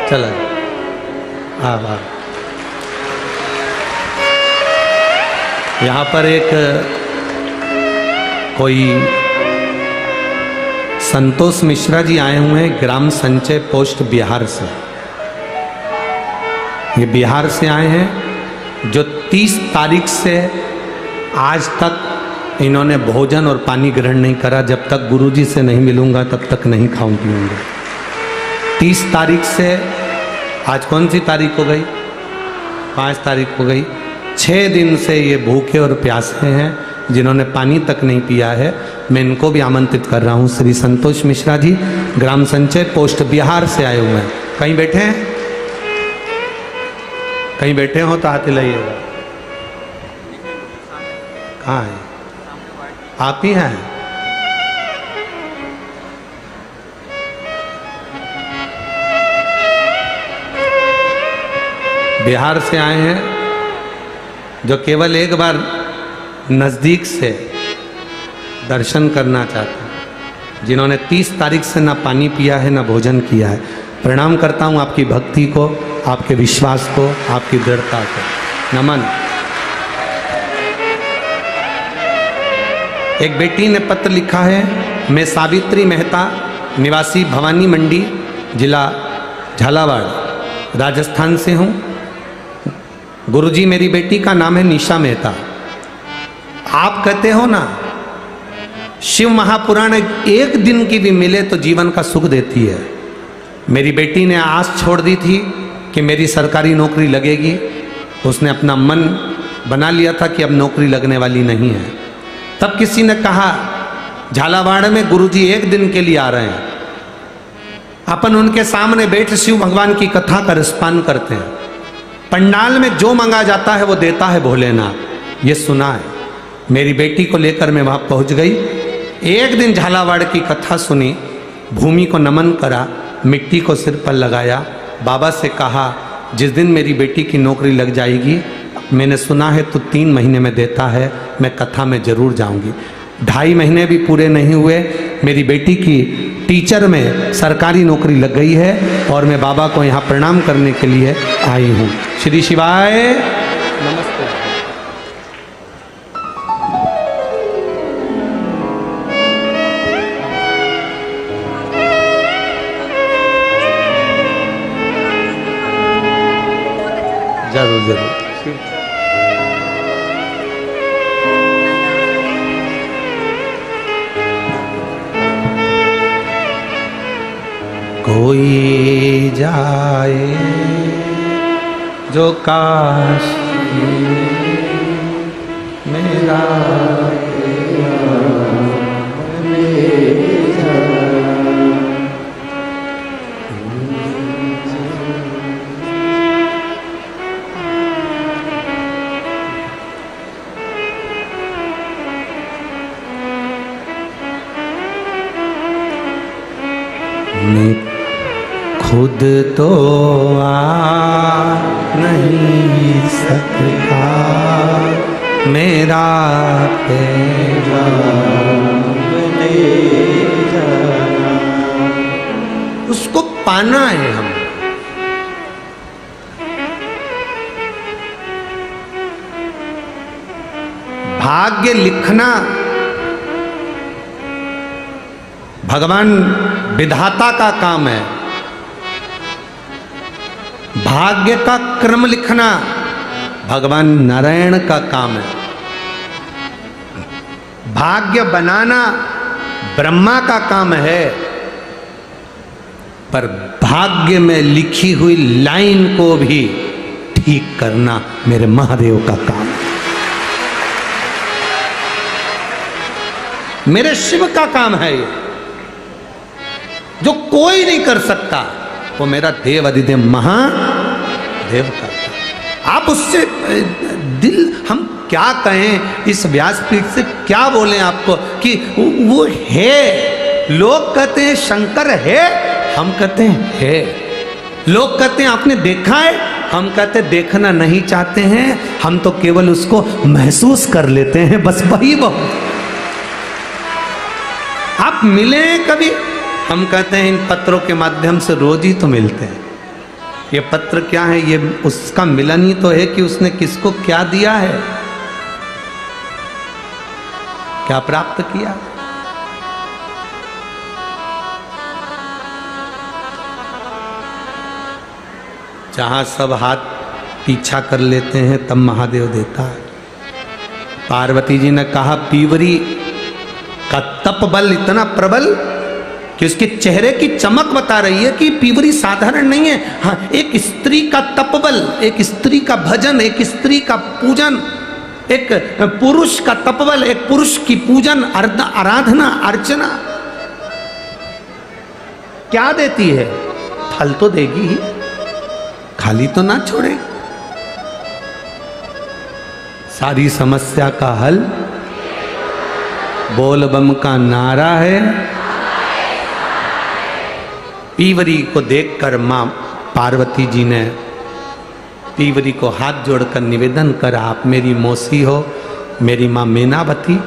चला आ यहाँ पर एक कोई संतोष मिश्रा जी आए हुए हैं, ग्राम संचय पोस्ट बिहार से। ये बिहार से आए हैं, जो 30 तारीख से आज तक इन्होंने भोजन और पानी ग्रहण नहीं करा। जब तक गुरुजी से नहीं मिलूंगा तब तक नहीं खाऊं पीऊंगा। 30 तारीख से, आज कौन सी तारीख हो गई? 5 तारीख हो गई। 6 दिन से ये भूखे और प्यासे हैं, जिन्होंने पानी तक नहीं पिया है। मैं इनको भी आमंत्रित कर रहा हूँ। श्री संतोष मिश्रा जी ग्राम संचय पोस्ट बिहार से आए हुए हैं। कहीं बैठे हैं? कहीं बैठे हो तो हाथ हिलाइएगा। कहाँ है? आप ही हैं? बिहार से आए हैं, जो केवल एक बार नज़दीक से दर्शन करना चाहते हैं, जिन्होंने 30 तारीख से ना पानी पिया है ना भोजन किया है। प्रणाम करता हूँ आपकी भक्ति को, आपके विश्वास को, आपकी दृढ़ता को। नमन। एक बेटी ने पत्र लिखा है। मैं सावित्री मेहता, निवासी भवानी मंडी, जिला झालावाड़, राजस्थान से हूँ। गुरुजी मेरी बेटी का नाम है निशा मेहता। आप कहते हो ना, शिव महापुराण एक दिन की भी मिले तो जीवन का सुख देती है। मेरी बेटी ने आस छोड़ दी थी कि मेरी सरकारी नौकरी लगेगी। उसने अपना मन बना लिया था कि अब नौकरी लगने वाली नहीं है। तब किसी ने कहा झालावाड़ में गुरुजी एक दिन के लिए आ रहे हैं, अपन उनके सामने बैठ शिव भगवान की कथा का रसपान करते हैं। पंडाल में जो मंगा जाता है वो देता है भोलेनाथ, ये सुना है। मेरी बेटी को लेकर मैं वहाँ पहुँच गई। एक दिन झालावाड़ की कथा सुनी, भूमि को नमन करा, मिट्टी को सिर पर लगाया, बाबा से कहा जिस दिन मेरी बेटी की नौकरी लग जाएगी, मैंने सुना है तो 3 महीने में देता है, मैं कथा में जरूर जाऊंगी। 2.5 महीने भी पूरे नहीं हुए, मेरी बेटी की टीचर में सरकारी नौकरी लग गई है और मैं बाबा को यहाँ प्रणाम करने के लिए आई हूँ। श्री शिवाय नमस्ते। जरूर जरूर। कोई जाए जो काशी मेरा मैं खुद तो आ नहीं सकता, मेरा उसको पाना है हम। भाग्य लिखना भगवान विधाता का काम है, भाग्य का क्रम लिखना भगवान नारायण का काम है, भाग्य बनाना ब्रह्मा का काम है, पर भाग्य में लिखी हुई लाइन को भी ठीक करना मेरे महादेव का काम है, मेरे शिव का काम है। ये जो कोई नहीं कर सकता वो मेरा देव अधिदेव महादेव करता। आप उससे दिल, हम क्या कहें इस व्यासपीठ से, क्या बोलें आपको कि वो है। लोग कहते हैं शंकर है, हम कहते हैं है। लोग कहते हैं आपने देखा है, हम कहते देखना नहीं चाहते हैं, हम तो केवल उसको महसूस कर लेते हैं, बस वही बहुत। आप मिले कभी? हम कहते हैं इन पत्रों के माध्यम से रोज ही तो मिलते हैं। ये पत्र क्या है? ये उसका मिलन ही तो है कि उसने किसको क्या दिया है, क्या प्राप्त किया। जहां सब हाथ पीछा कर लेते हैं तब महादेव देता है। पार्वती जी ने कहा पीवरी का तप बल इतना प्रबल कि उसके चेहरे की चमक बता रही है कि पीवरी साधारण नहीं है। हाँ, एक स्त्री का तपबल, एक स्त्री का भजन, एक स्त्री का पूजन, एक पुरुष का तपबल, एक पुरुष की पूजन, आराधना, अर्चना क्या देती है? फल तो देगी ही, खाली तो ना छोड़े। सारी समस्या का हल बोल बम का नारा है। पीवरी को देखकर मां पार्वती जी ने पीवरी को हाथ जोड़कर निवेदन करा, आप मेरी मौसी हो, मेरी मां मैनावती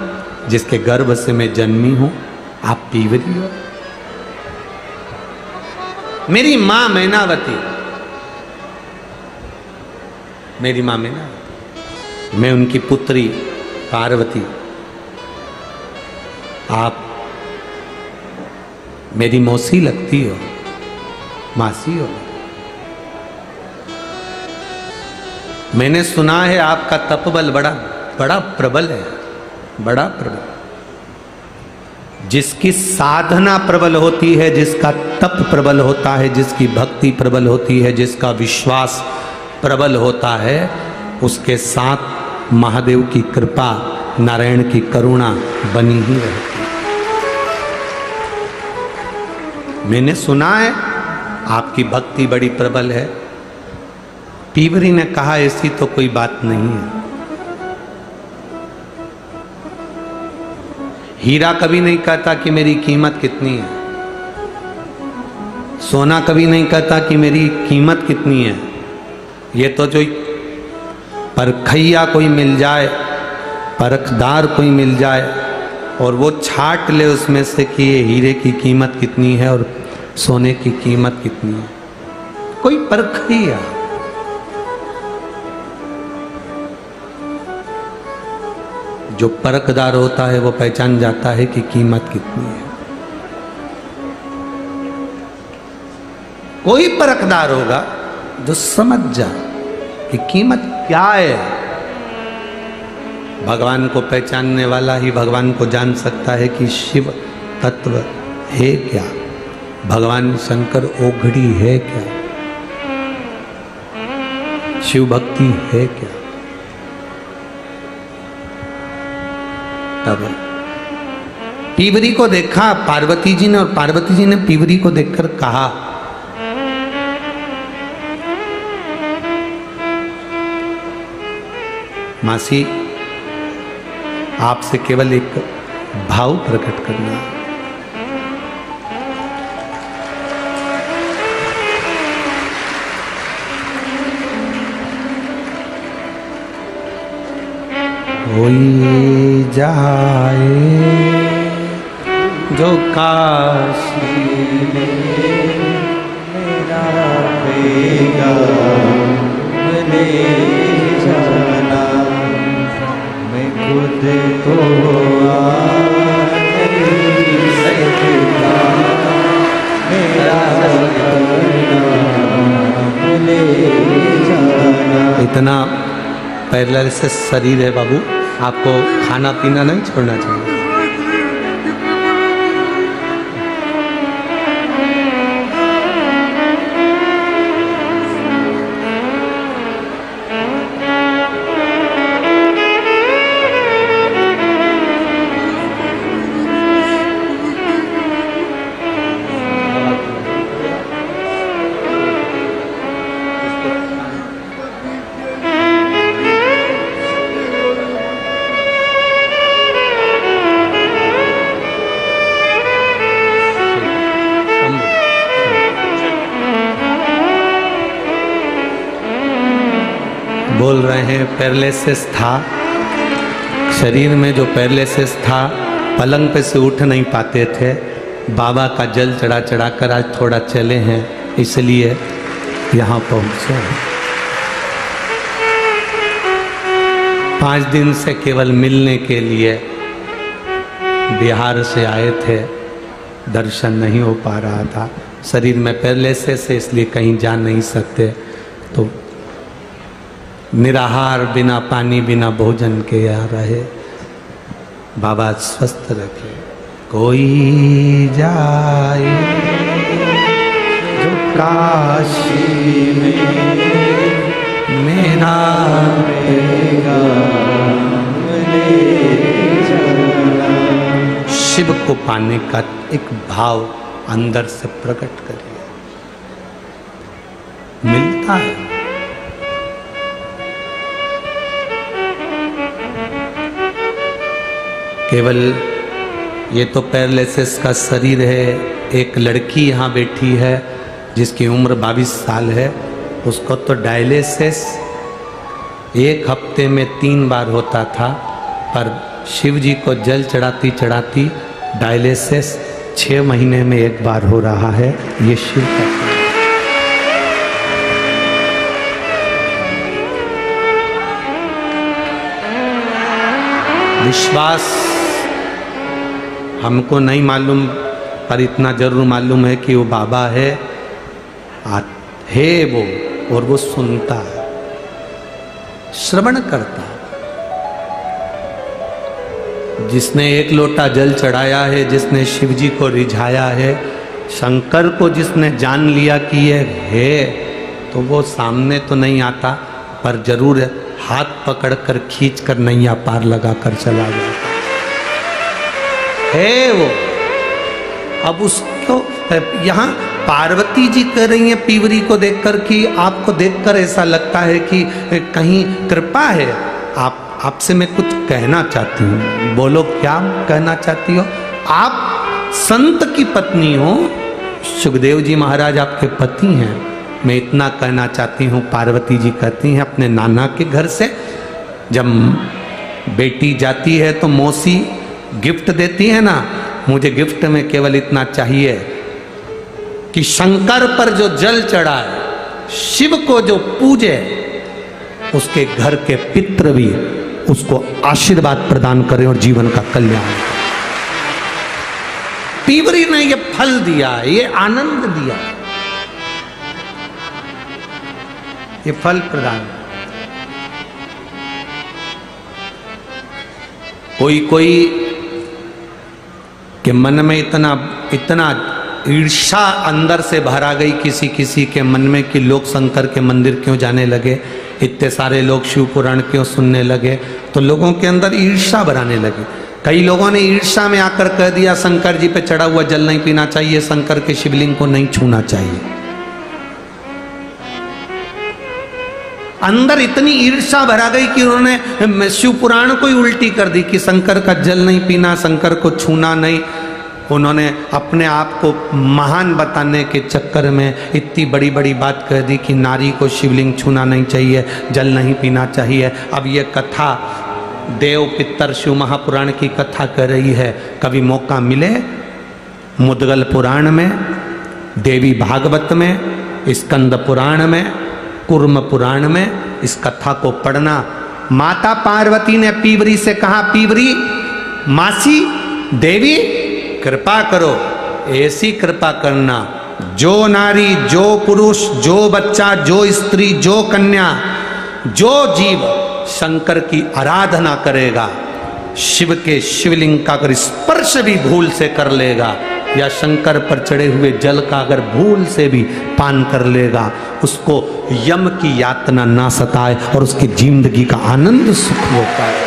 जिसके गर्भ से मैं जन्मी हूं, आप पीवरी हो। मेरी मां मैनावती, मेरी मां मैनावती, मैं उनकी पुत्री पार्वती, आप मेरी मौसी लगती हो, मासी हो। मैंने सुना है आपका तपबल बड़ा बड़ा प्रबल है, बड़ा प्रबल। जिसकी साधना प्रबल होती है, जिसका तप प्रबल होता है, जिसकी भक्ति प्रबल होती है, जिसका विश्वास प्रबल होता है, उसके साथ महादेव की कृपा, नारायण की करुणा बनी ही रहती है। मैंने सुना है आपकी भक्ति बड़ी प्रबल है। पीवरी ने कहा ऐसी तो कोई बात नहीं है। हीरा कभी नहीं कहता कि मेरी कीमत कितनी है, सोना कभी नहीं कहता कि मेरी कीमत कितनी है। ये तो जो परखैया कोई मिल जाए, परखदार कोई मिल जाए और वो छाट ले उसमें से कि ये हीरे की कीमत कितनी है और सोने की कीमत कितनी है, कोई परखैया। जो परखदार होता है वो पहचान जाता है कि कीमत कितनी है। कोई परखदार होगा जो समझ जाए कि कीमत क्या है। भगवान को पहचानने वाला ही भगवान को जान सकता है कि शिव तत्व है क्या, भगवान शंकर ओघड़ी है क्या, शिव भक्ति है क्या। तब पीवरी को देखा पार्वती जी ने, और पार्वती जी ने पीवरी को देखकर कहा, मासी आपसे केवल एक भाव प्रकट करना है। कोई जाए जो काशी मेरा बेगा ले जाना, मैं खुद तो मेरा ले जाना। इतना पैरेलल से शरीर है बाबू, आपको खाना पीना नहीं छोड़ना चाहिए। बोल रहे हैं पैरालिसिस था, शरीर में जो पैरालिसिस था, पलंग पे से उठ नहीं पाते थे, बाबा का जल चढ़ा चढ़ा कर आज थोड़ा चले हैं, इसलिए यहाँ पहुँचे हैं। 5 दिन से केवल मिलने के लिए बिहार से आए थे, दर्शन नहीं हो पा रहा था, शरीर में पैरालिसिस है इसलिए कहीं जा नहीं सकते, तो निराहार बिना पानी बिना भोजन के आ रहे। बाबा स्वस्थ रखे। कोई जाए जो काशी में मेरा शिव को पाने का एक भाव अंदर से प्रकट करिए, मिलता है। केवल ये तो पैरालिसिस का शरीर है। एक लड़की यहाँ बैठी है जिसकी उम्र 22 साल है, उसको तो डायलिसिस 1 हफ्ते में 3 बार होता था, पर शिव जी को जल चढ़ाती चढ़ाती डायलिसिस 6 महीने में 1 बार हो रहा है। ये शिव का विश्वास हमको नहीं मालूम, पर इतना जरूर मालूम है कि वो बाबा है वो, और वो सुनता है, श्रवण करता है। जिसने 1 लोटा जल चढ़ाया है, जिसने शिव जी को रिझाया है, शंकर को जिसने जान लिया कि ये है, तो वो सामने तो नहीं आता, पर जरूर हाथ पकड़कर खींचकर नैया पार लगा कर चला जाता है वो। अब उसको यहाँ पार्वती जी कह रही हैं पीवरी को देखकर कि आपको देखकर ऐसा लगता है कि कहीं कृपा है। आपसे मैं कुछ कहना चाहती हूँ। बोलो, क्या कहना चाहती हो? आप संत की पत्नी हो, सुखदेव जी महाराज आपके पति हैं। मैं इतना कहना चाहती हूँ, पार्वती जी कहती हैं अपने नाना के घर से जब बेटी जाती है तो मौसी गिफ्ट देती है ना, मुझे गिफ्ट में केवल इतना चाहिए कि शंकर पर जो जल चढ़ाए, शिव को जो पूजे, उसके घर के पितृ भी उसको आशीर्वाद प्रदान करें और जीवन का कल्याण। पीवरी ने ये फल दिया, ये आनंद दिया, ये फल प्रदान। कोई कोई के मन में इतना इतना ईर्ष्या अंदर से भरा गई किसी किसी के मन में कि लोग शंकर के मंदिर क्यों जाने लगे, इतने सारे लोग शिव पुराण क्यों सुनने लगे, तो लोगों के अंदर ईर्ष्या भराने लगी। कई लोगों ने ईर्ष्या में आकर कह दिया शंकर जी पे चढ़ा हुआ जल नहीं पीना चाहिए, शंकर के शिवलिंग को नहीं छूना चाहिए। अंदर इतनी ईर्ष्या भरा गई कि उन्होंने शिव पुराण को ही उल्टी कर दी कि शंकर का जल नहीं पीना, शंकर को छूना नहीं। उन्होंने अपने आप को महान बताने के चक्कर में इतनी बड़ी बड़ी बात कह दी कि नारी को शिवलिंग छूना नहीं चाहिए, जल नहीं पीना चाहिए। अब ये कथा देव पितर शिव महापुराण की कथा कह रही है। कभी मौका मिले मुद्गल पुराण में, देवी भागवत में, स्कंद पुराण में, कूर्म पुराण में इस कथा को पढ़ना। माता पार्वती ने पीवरी से कहा, पीवरी मासी देवी कृपा करो, ऐसी कृपा करना जो नारी, जो पुरुष, जो बच्चा, जो स्त्री, जो कन्या, जो जीव शंकर की आराधना करेगा, शिव के शिवलिंग का अगर स्पर्श भी भूल से कर लेगा या शंकर पर चढ़े हुए जल का अगर भूल से भी पान कर लेगा, उसको यम की यातना ना सताए और उसकी जिंदगी का आनंद सुख हो पाए,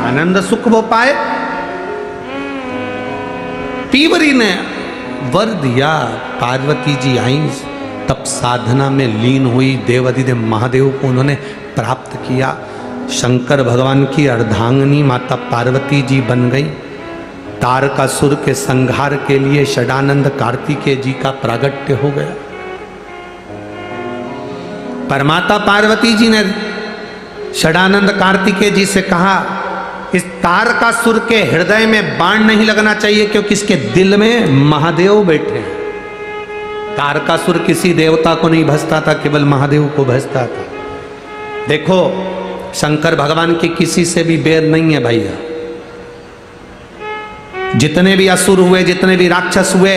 आनंद सुख हो पाए। पीवरी ने वर दिया, पार्वती जी आई, तब साधना में लीन हुई, देवाधिदेव महादेव को उन्होंने प्राप्त किया। शंकर भगवान की अर्धांगिनी माता पार्वती जी बन गई। तारकासुर के संहार के लिए षडानंद कार्तिकेय जी का प्रागट्य हो गया। परमाता पार्वती जी ने षडानंद कार्तिकेय जी से कहा, इस तारकासुर के हृदय में बाण नहीं लगना चाहिए क्योंकि इसके दिल में महादेव बैठे हैं। तारकासुर किसी देवता को नहीं भजता था, केवल महादेव को भजता था। देखो शंकर भगवान की किसी से भी बैर नहीं है भैया। जितने भी असुर हुए, जितने भी राक्षस हुए,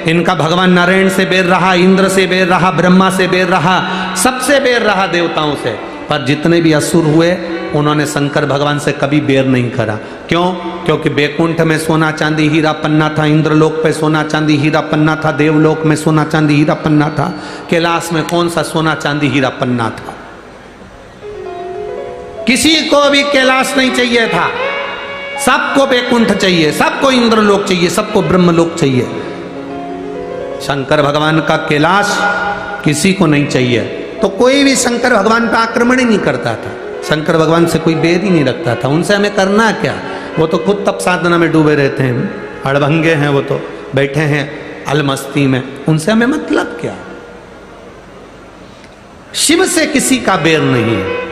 इनका भगवान नारायण से बैर रहा, इंद्र से बैर रहा, ब्रह्मा से बैर रहा, सबसे बैर रहा देवताओं से। पर जितने भी असुर हुए उन्होंने शंकर भगवान से कभी बैर नहीं करा। क्यों? क्योंकि बैकुंठ में सोना चांदी हीरा पन्ना था, इंद्रलोक पे सोना चांदी हीरा पन्ना था, देवलोक में सोना चांदी हीरा पन्ना था, कैलाश में कौन सा सोना चांदी हीरा पन्ना था? किसी को भी कैलाश नहीं चाहिए था, सबको बैकुंठ चाहिए, सबको इंद्रलोक चाहिए, सबको ब्रह्मलोक चाहिए। शंकर भगवान का कैलाश किसी को नहीं चाहिए, तो कोई भी शंकर भगवान पर आक्रमण ही नहीं करता था, शंकर भगवान से कोई बैर ही नहीं रखता था। उनसे हमें करना क्या? वो तो खुद तप साधना में डूबे रहते हैं, अड़भंगे हैं, वो तो बैठे हैं अलमस्ती में, उनसे हमें मतलब क्या? शिव से किसी का बैर नहीं है।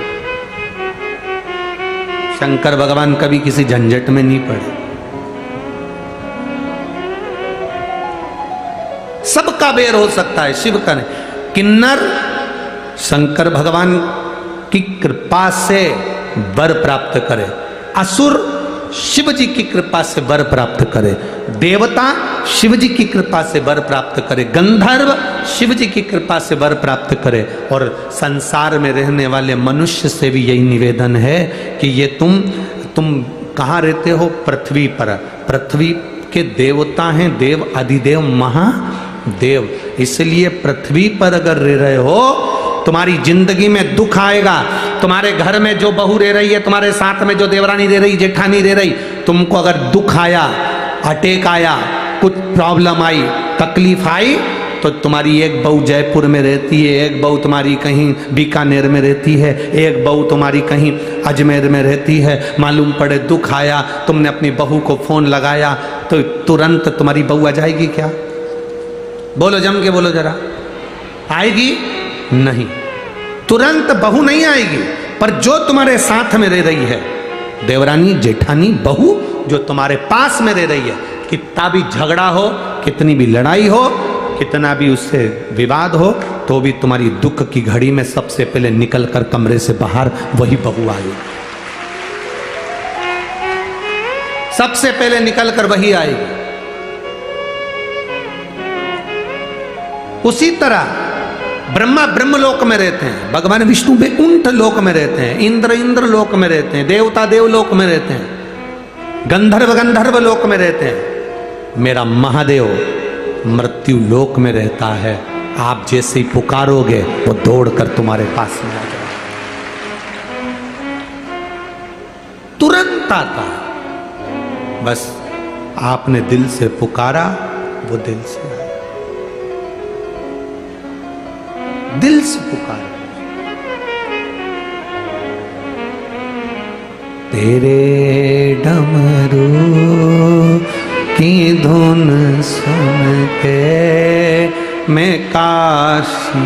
शंकर भगवान कभी किसी झंझट में नहीं पड़े, सबका बैर हो सकता है, शिव का नहीं। किन्नर शंकर भगवान की कृपा से वर प्राप्त करे, असुर शिव जी की कृपा से वर प्राप्त करे, देवता शिव जी की कृपा से वर प्राप्त करे, गंधर्व शिव जी की कृपा से वर प्राप्त करे। और संसार में रहने वाले मनुष्य से भी यही निवेदन है कि ये तुम कहाँ रहते हो? पृथ्वी पर। पृथ्वी के देवता हैं देव, अधिदेव, महादेव। इसलिए पृथ्वी पर अगर रह रहे हो, तुम्हारी जिंदगी में दुख आएगा। तुम्हारे घर में जो बहू रह रही है, तुम्हारे साथ में जो देवरानी रह रही, जेठानी रह रही, तुमको अगर दुख आया, अटैक आया, कुछ प्रॉब्लम आई, तकलीफ आई, तो तुम्हारी एक बहू जयपुर में रहती है, एक बहू तुम्हारी कहीं बीकानेर में रहती है, एक बहू तुम्हारी कहीं अजमेर में रहती है। मालूम पड़े दुख आया, तुमने अपनी बहू को फोन लगाया, तो तुरंत तुम्हारी बहू आ जाएगी क्या? बोलो, जम के बोलो जरा, आएगी नहीं, तुरंत बहू नहीं आएगी। पर जो तुम्हारे साथ में रह रही है, देवरानी, जेठानी, बहू जो तुम्हारे पास में रह रही है, कितना भी झगड़ा हो, कितनी भी लड़ाई हो, कितना भी उससे विवाद हो, तो भी तुम्हारी दुख की घड़ी में सबसे पहले निकलकर कमरे से बाहर वही बहू आएगी, सबसे पहले निकलकर वही आएगी। उसी तरह ब्रह्मा ब्रह्म लोक में रहते हैं, भगवान विष्णु वैकुंठ लोक में रहते हैं, इंद्र इंद्र लोक में रहते हैं, देवता देव लोक में रहते हैं, गंधर्व गंधर्व लोक में रहते हैं। मेरा महादेव मृत्यु लोक में रहता है। आप जैसे ही पुकारोगे वो दौड़कर तुम्हारे पास में आ जाए, तुरंत आता है। बस आपने दिल से पुकारा, वो दिल से आया। दिल से पुकारा। तेरे डमरू की धुन सुन के मैं काशी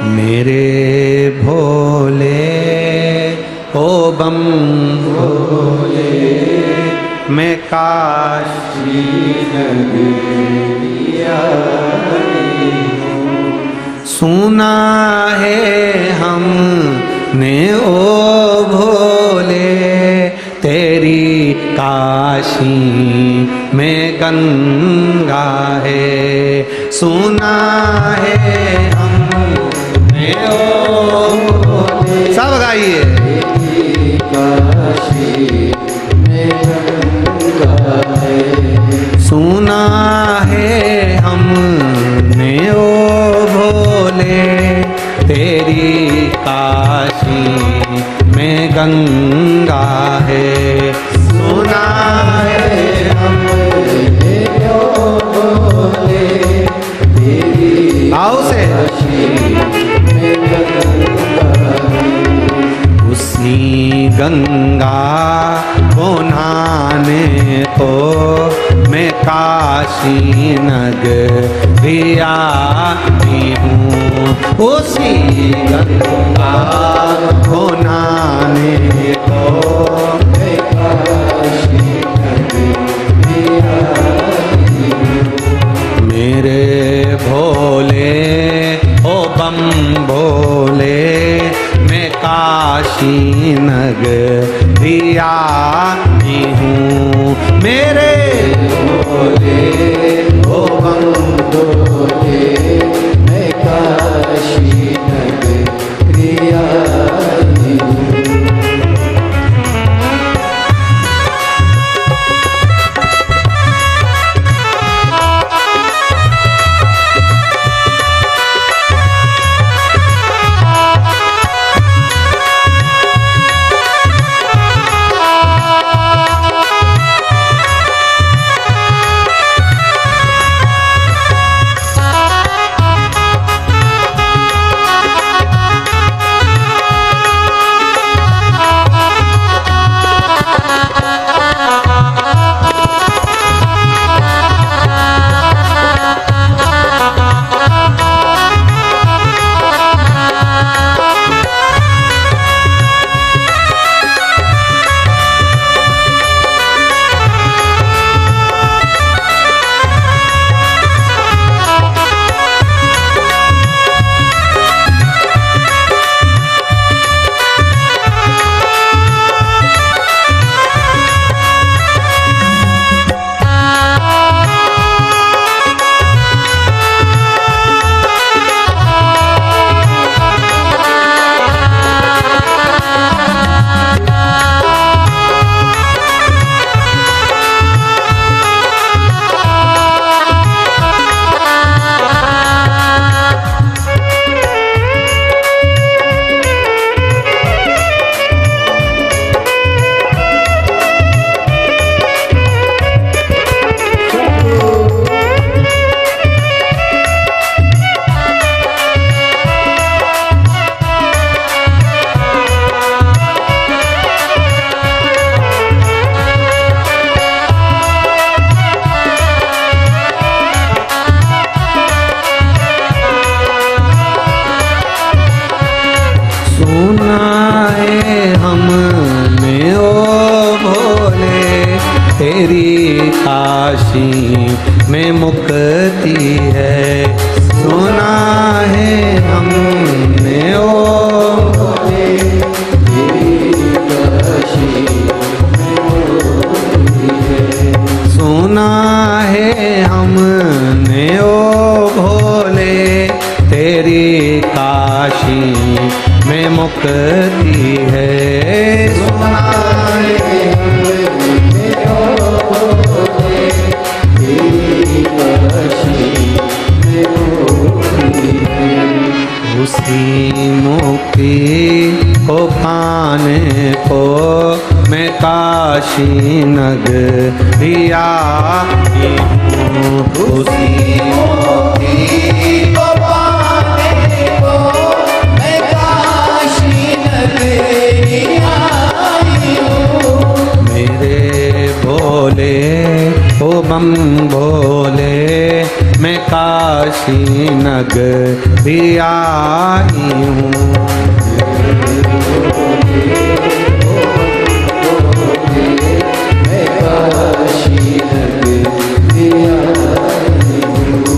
मेरे भोले ओ बम भोले, मैं काशी नगरिया सुना है हमने ओ भोले, तेरी काशी में गंगा है। सुना है हमने ओ भोले, सब गाइए। सुना है हमने ओ भोले, तेरी काशी में गंगा है। सुना है हमने ओ भोले, तेरी आओ से उसी गंगा को नहाने को मैं काशी नगरिया हूँ। उसी गंगा को नहाने को मैं काशी नगरिया हूँ। मेरे भोले ओ बम भोले, मैं काशी नगरिया हूँ। मेरे भोले ओ बम भोले, मैं काशी नगरिया हूँ। तेरी काशी में मुक्ति है, सुना है हमने ओ भोले, तेरी काशी में मुक्ति है, सुना है काशी में मुक्ति है। सुना है उसी मुक्ति को पाने को मैं काशी नगरी आई हूँ। उसी मुक्ति को पाने को मैं काशी नगरी आई हूँ। मेरे भोले ओ बम भोले मैं काशी नगरी आई हूँ। मैं काशी नगरी आई हूँ।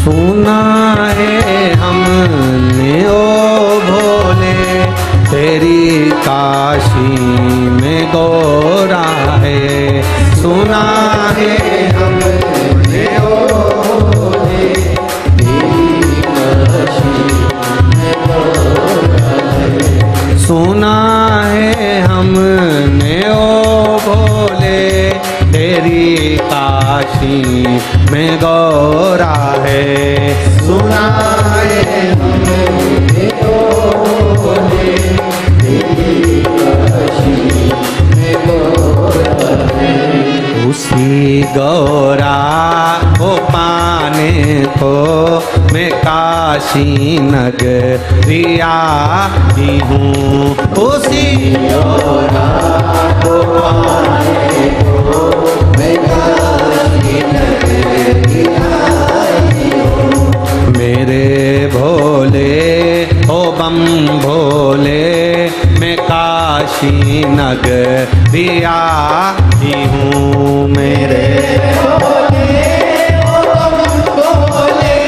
सुना है हमने ओ भोले तेरी काशी में गौरा है। सुना है हमने ओ भोले तेरी काशी में गौरा है। सुना है हमने ओ भोले तेरी काशी में गौरा है। सुनाए हमें बोले तेरी काशी में गौरा है। उसी गौरा को पाने को मैं काशी नगरी आई हूँ। उसी गौरा को पाने को मैं काशी नगरी आई हूँ। मेरे भोले ओ बम भोले मैं काशी नगरी आई हूँ। मेरे भोले ओ बम भोले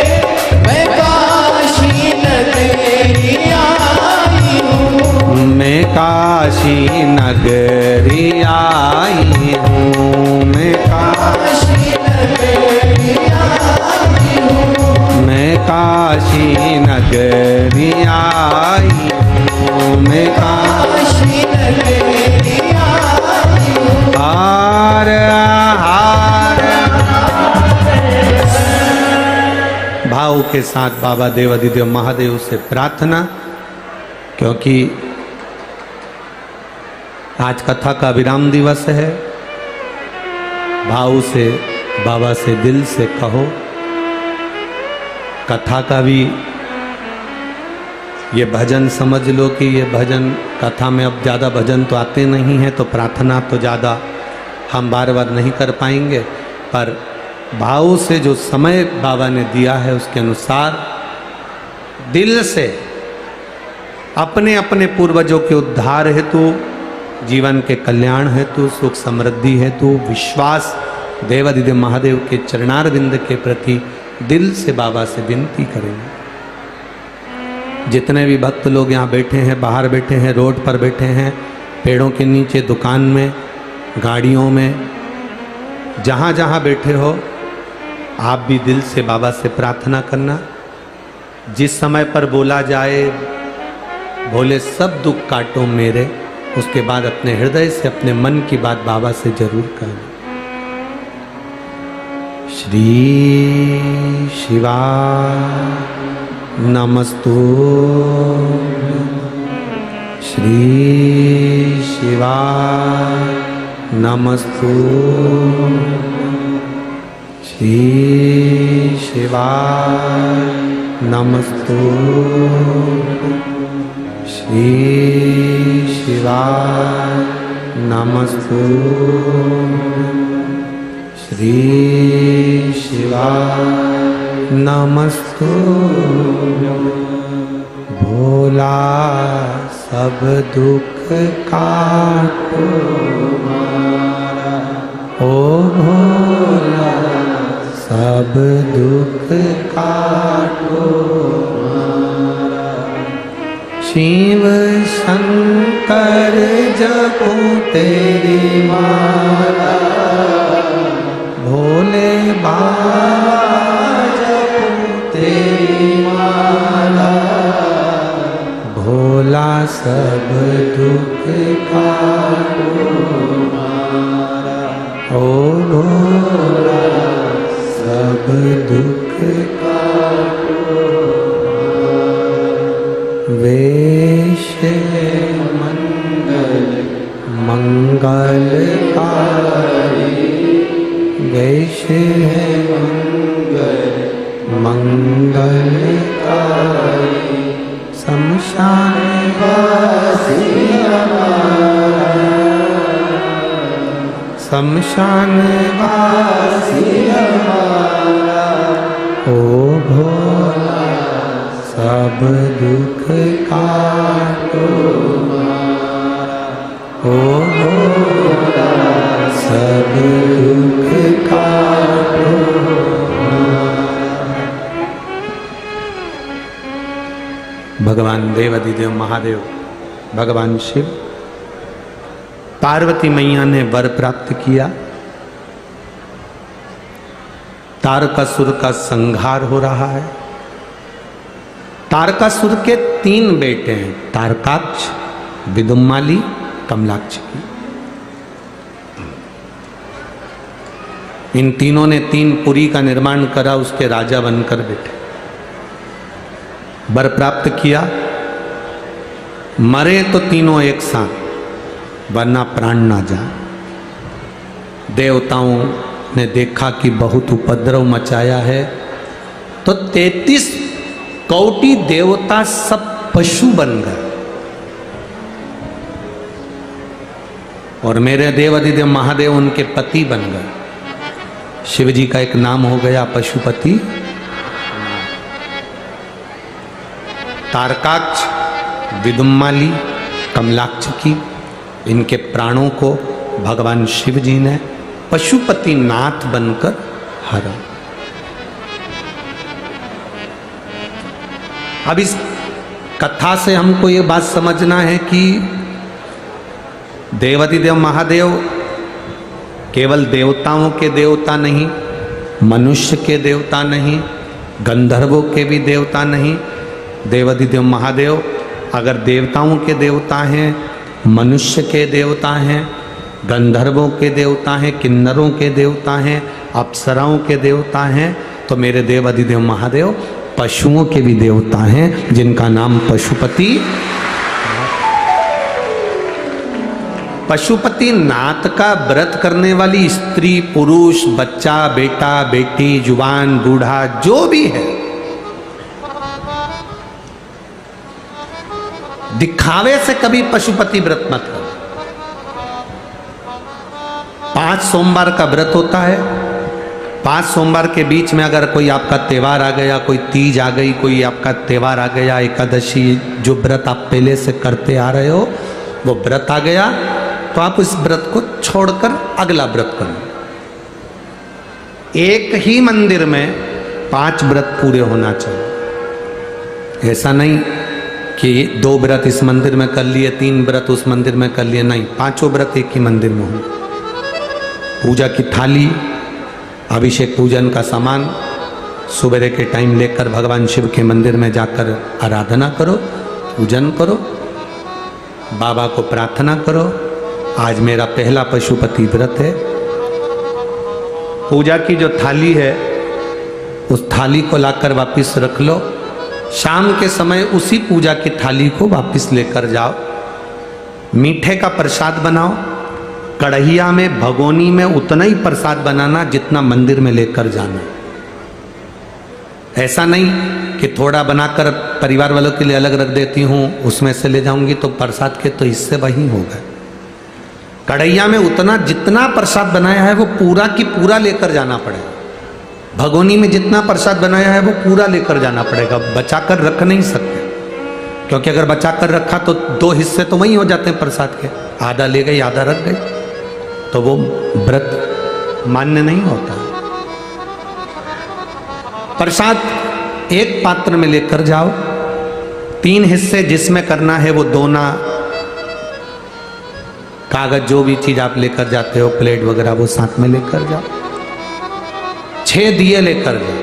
मैं काशी नगरी आई हूँ। मैं काशी नगरी आई हूँ। मैं काशी नगरी आई हूँ। मैं काशी नगरी आई हूँ। मैं काशी नगरी आई हूँ। हार हार भाव के साथ बाबा देवाधिदेव महादेव से प्रार्थना, क्योंकि आज कथा का विराम दिवस है। भाव से बाबा से दिल से कहो। कथा का भी ये भजन समझ लो कि ये भजन कथा में अब ज़्यादा भजन तो आते नहीं हैं, तो प्रार्थना तो ज़्यादा हम बार बार नहीं कर पाएंगे, पर भाव से जो समय बाबा ने दिया है उसके अनुसार दिल से अपने अपने पूर्वजों के उद्धार हेतु, जीवन के कल्याण हेतु, सुख समृद्धि हेतु विश्वास देवाधिदेव महादेव के चरणारविंद के प्रति दिल से बाबा से विनती करेंगे। जितने भी भक्त लोग यहाँ बैठे हैं, बाहर बैठे हैं, रोड पर बैठे हैं, पेड़ों के नीचे, दुकान में, गाड़ियों में, जहाँ जहाँ बैठे हो, आप भी दिल से बाबा से प्रार्थना करना। जिस समय पर बोला जाए भोले सब दुख काटो मेरे, उसके बाद अपने हृदय से अपने मन की बात बाबा से जरूर कहना। श्री शिवा नमस्तु, श्री शिवा नमस्तु, श्री शिवा नमस्तु, श्री शिवा नमस्तु, श्री शिवा नमस्तु। भोला सब दुख काटो मारा, ओ भोला सब दुख काटो मारा। शिव शंकर जपूं तेरी माला, भोले बाबा जपूं तेरी माला। भोला सब दुख काटो मारा, ओ भोला सब दुख काटो मारा। वेश मंगल मंगलकारी, वेश है मंगल मंगलकारी। शमशान वासी हमारा, शमशान वासी हमारा। ओ भोला सब दुख काटो मारा, ओ भोला सब दुख काटो मारा। भगवान देवाधिदेव महादेव, भगवान शिव, पार्वती मैया ने वर प्राप्त किया। तारकासुर का संहार हो रहा है। तारकासुर के 3 बेटे हैं, तारकाक्ष, विदुम्माली, कमलाक्ष की। इन तीनों ने 3 पुरी का निर्माण करा, उसके राजा बनकर बैठे, वर प्राप्त किया। मरे तो तीनों एक साथ, वरना प्राण ना जाए। देवताओं ने देखा कि बहुत उपद्रव मचाया है, तो 33 कोटि देवता सब पशु बन गए। और मेरे देवाधिदेव महादेव उनके पति बन गए। शिव जी का एक नाम हो गया पशुपति। तारकाक्ष, विदुम्माली, कमलाक्ष की, इनके प्राणों को भगवान शिव जी ने पशुपति नाथ बनकर हरा। अब इस कथा से हमको ये बात समझना है कि देवाधिदेव महादेव केवल देवताओं के देवता नहीं, मनुष्य के देवता नहीं, गंधर्वों के भी देवता नहीं। देवाधिदेव महादेव अगर देवताओं के देवता हैं, मनुष्य के देवता हैं, गंधर्वों के देवता हैं, किन्नरों के देवता हैं, अप्सराओं के देवता हैं, तो मेरे देवाधिदेव महादेव पशुओं के भी देवता हैं, जिनका नाम पशुपति। पशुपति नाथ का व्रत करने वाली स्त्री, पुरुष, बच्चा, बेटा, बेटी, जुवान, बूढ़ा, जो भी है, दिखावे से कभी पशुपति व्रत मत करो। 5 सोमवार का व्रत होता है। 5 सोमवार के बीच में अगर कोई आपका त्योहार आ गया, कोई तीज आ गई, कोई आपका त्योहार आ गया, एकादशी, जो व्रत आप पहले से करते आ रहे हो, वो व्रत आ गया, तो आप उस व्रत को छोड़कर अगला व्रत करो। एक ही मंदिर में 5 व्रत पूरे होना चाहिए। ऐसा नहीं कि 2 व्रत इस मंदिर में कर लिए, 3 व्रत उस मंदिर में कर लिए, नहीं, 5 व्रत एक ही मंदिर में हो। पूजा की थाली, अभिषेक पूजन का सामान सुबह के टाइम लेकर भगवान शिव के मंदिर में जाकर आराधना करो, पूजन करो, बाबा को प्रार्थना करो, आज मेरा पहला पशुपति व्रत है। पूजा की जो थाली है, उस थाली को लाकर वापस रख लो। शाम के समय उसी पूजा की थाली को वापस लेकर जाओ। मीठे का प्रसाद बनाओ। कढ़ैया में, भगोनी में उतना ही प्रसाद बनाना जितना मंदिर में लेकर जाना। ऐसा नहीं कि थोड़ा बनाकर परिवार वालों के लिए अलग रख देती हूँ, उसमें से ले जाऊंगी तो प्रसाद के तो हिस्से वही हो गए। कढ़ैया में उतना जितना प्रसाद बनाया है वो पूरा की पूरा लेकर जाना पड़ेगा। भगोनी में जितना प्रसाद बनाया है वो पूरा लेकर जाना पड़ेगा, बचाकर रख नहीं सकते, क्योंकि अगर बचाकर रखा तो 2 हिस्से तो वही हो जाते हैं प्रसाद के, आधा ले गई आधा रख गई, तो वो व्रत मान्य नहीं होता। प्रसाद एक पात्र में लेकर जाओ। 3 हिस्से जिसमें करना है वो दोना, कागज, जो भी चीज आप लेकर जाते हो, प्लेट वगैरह, वो साथ में लेकर जाओ। 6 दिए लेकर जाओ।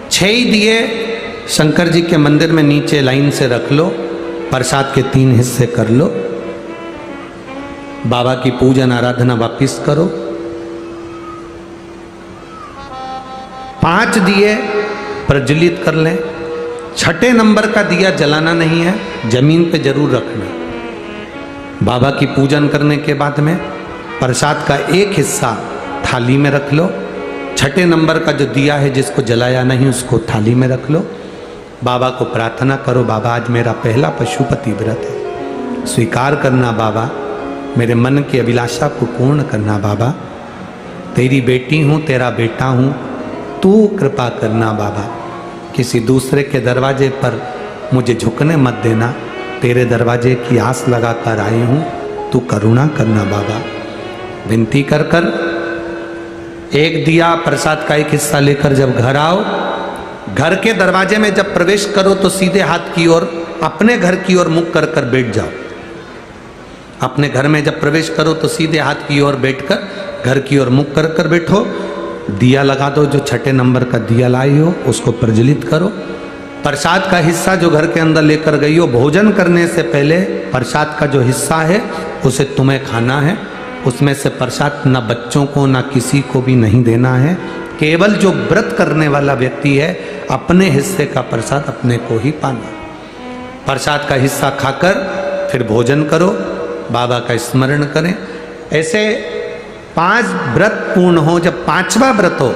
6 ही दिए शंकर जी के मंदिर में नीचे लाइन से रख लो। प्रसाद के 3 हिस्से कर लो। बाबा की पूजन आराधना वापिस करो। 5 दिए प्रज्वलित कर लें। 6ठे नंबर का दिया जलाना नहीं है, जमीन पे जरूर रखना। बाबा की पूजन करने के बाद में प्रसाद का एक हिस्सा थाली में रख लो। 6ठे नंबर का जो दिया है जिसको जलाया नहीं उसको थाली में रख लो। बाबा को प्रार्थना करो, बाबा आज मेरा पहला पशुपति व्रत है, स्वीकार करना बाबा, मेरे मन की अभिलाषा को पूर्ण करना बाबा, तेरी बेटी हूँ, तेरा बेटा हूँ, तू कृपा करना बाबा, किसी दूसरे के दरवाजे पर मुझे झुकने मत देना, तेरे दरवाजे की आस लगा कर आई हूँ, तू करुणा करना बाबा। विनती कर कर एक दिया प्रसाद का एक हिस्सा लेकर जब घर आओ, घर के दरवाजे में जब प्रवेश करो तो सीधे हाथ की ओर, अपने घर की ओर मुख कर कर बैठ जाओ। अपने घर में जब प्रवेश करो तो सीधे हाथ की ओर बैठकर घर की ओर मुख कर कर बैठो। दिया लगा दो, जो 6ठे नंबर का दिया लाई हो उसको प्रज्वलित करो। प्रसाद का हिस्सा जो घर के अंदर लेकर गई हो, भोजन करने से पहले प्रसाद का जो हिस्सा है उसे तुम्हें खाना है, उसमें से प्रसाद न बच्चों को न किसी को भी नहीं देना है। केवल जो व्रत करने वाला व्यक्ति है अपने हिस्से का प्रसाद अपने को ही पाना। प्रसाद का हिस्सा खाकर फिर भोजन करो, बाबा का स्मरण करें। ऐसे 5 व्रत पूर्ण हो। जब 5वां व्रत हो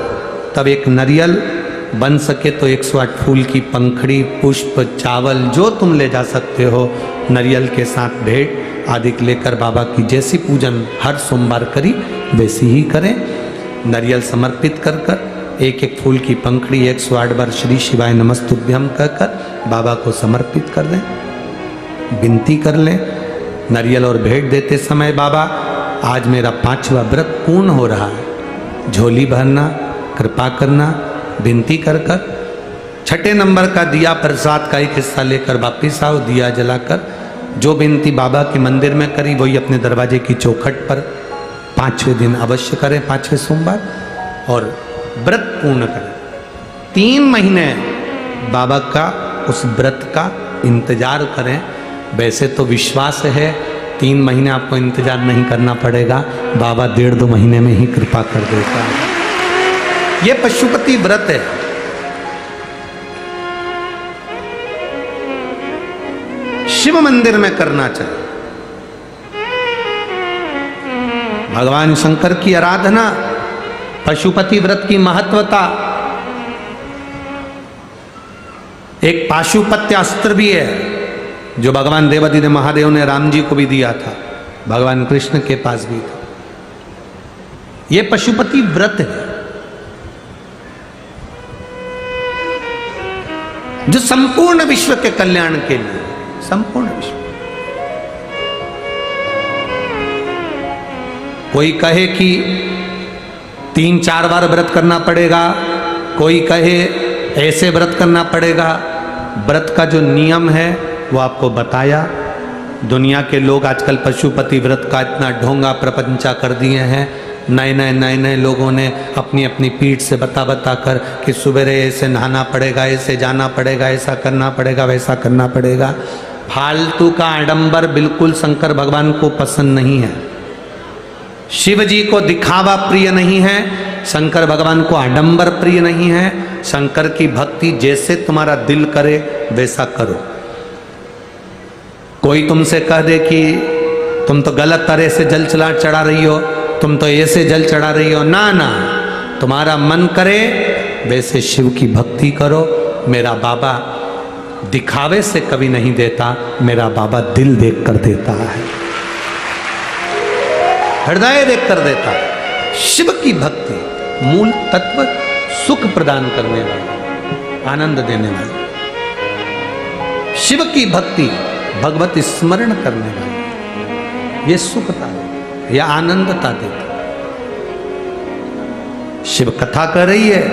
तब एक नारियल, बन सके तो 108 फूल की पंखड़ी, पुष्प, चावल जो तुम ले जा सकते हो, नारियल के साथ भेंट आदि लेकर बाबा की जैसी पूजन हर सोमवार करी वैसी ही करें। नारियल समर्पित कर कर एक एक फूल की पंखड़ी 108 बार श्री शिवाय नमस्तुभ्यम कहकर बाबा को समर्पित कर दें, विनती कर लें। नारियल और भेंट देते समय बाबा आज मेरा 5वां व्रत पूर्ण हो रहा है, झोली भरना, कृपा करना, विनती कर कर। 6ठे नंबर का दिया प्रसाद का एक हिस्सा लेकर वापिस आओ, दिया जलाकर जो विनती बाबा के मंदिर में करी वही अपने दरवाजे की चौखट पर 5वें दिन अवश्य करें, 5वें सोमवार, और व्रत पूर्ण करें। 3 महीने बाबा का उस व्रत का इंतजार करें। वैसे तो विश्वास है 3 महीने आपको इंतजार नहीं करना पड़ेगा, बाबा 1.5-2 महीने में ही कृपा कर देता है। ये पशुपति व्रत है। शिव मंदिर में करना चाहिए। भगवान शंकर की आराधना, पशुपति व्रत की महत्वता। एक पाशुपत्य अस्त्र भी है जो भगवान देवादिदेव महादेव ने राम जी को भी दिया था, भगवान कृष्ण के पास भी था। यह पशुपति व्रत है जो संपूर्ण विश्व के कल्याण के लिए, संपूर्ण विश्व। कोई कहे कि 3-4 बार व्रत करना पड़ेगा, कोई कहे ऐसे व्रत करना पड़ेगा। व्रत का जो नियम है वो आपको बताया। दुनिया के लोग आजकल पशुपति व्रत का इतना ढोंगा प्रपंचा कर दिए हैं। नए लोगों ने अपनी अपनी पीठ से बता कर कि सुबेरे ऐसे नहाना पड़ेगा, ऐसे जाना पड़ेगा, ऐसा करना पड़ेगा, वैसा करना पड़ेगा। फालतू का आडंबर बिल्कुल शंकर भगवान को पसंद नहीं है। शिव जी को दिखावा प्रिय नहीं है, शंकर भगवान को आडंबर प्रिय नहीं है। शंकर की भक्ति जैसे तुम्हारा दिल करे वैसा करो। कोई तुमसे कह दे कि तुम तो गलत तरह से जल चढ़ा रही हो, तुम तो ऐसे जल चढ़ा रही हो, ना ना, तुम्हारा मन करे वैसे शिव की भक्ति करो। मेरा बाबा दिखावे से कभी नहीं देता, मेरा बाबा दिल देख कर देता है, हृदय देख कर देता है। शिव की भक्ति मूल तत्व सुख प्रदान करने वाला, आनंद देने वाला। शिव की भक्ति भगवत स्मरण करने वाली, ये सुखता है, यह आनंदता देती। शिव कथा कर रही है,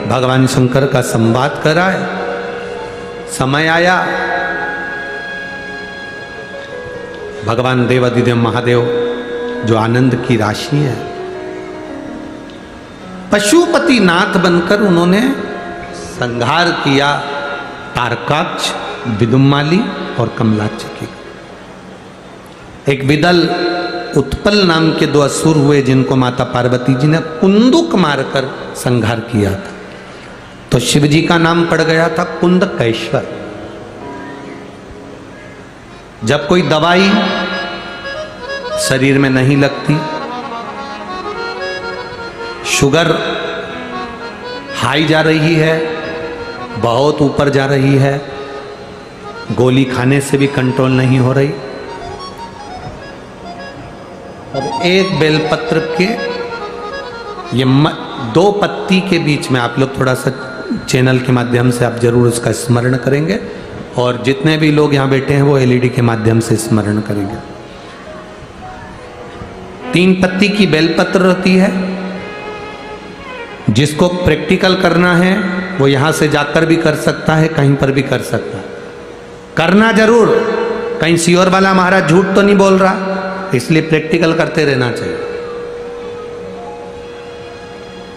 भगवान शंकर का संवाद कर रहा है। समय आया भगवान देवादिदेव महादेव जो आनंद की राशि है, पशुपति नाथ बनकर उन्होंने संहार किया तारकाक्ष, विदुमाली और कमलाक्ष की। एक विदल उत्पल नाम के 2 असुर हुए जिनको माता पार्वती जी ने कुंदुक मारकर संहार किया था, तो शिव जी का नाम पड़ गया था कुंदकेश्वर। जब कोई दवाई शरीर में नहीं लगती, शुगर हाई जा रही है, बहुत ऊपर जा रही है, गोली खाने से भी कंट्रोल नहीं हो रही, अब एक बेलपत्र के ये 2 पत्ती के बीच में आप लोग थोड़ा सा चैनल के माध्यम से आप जरूर उसका स्मरण करेंगे, और जितने भी लोग यहाँ बैठे हैं वो एलईडी के माध्यम से स्मरण करेंगे। 3 पत्ती की बेलपत्र होती है। जिसको प्रैक्टिकल करना है वो यहाँ से जाकर भी कर सकता है, कहीं पर भी कर सकता है। करना जरूर, कहीं सियोर वाला महाराज झूठ तो नहीं बोल रहा, इसलिए प्रैक्टिकल करते रहना चाहिए।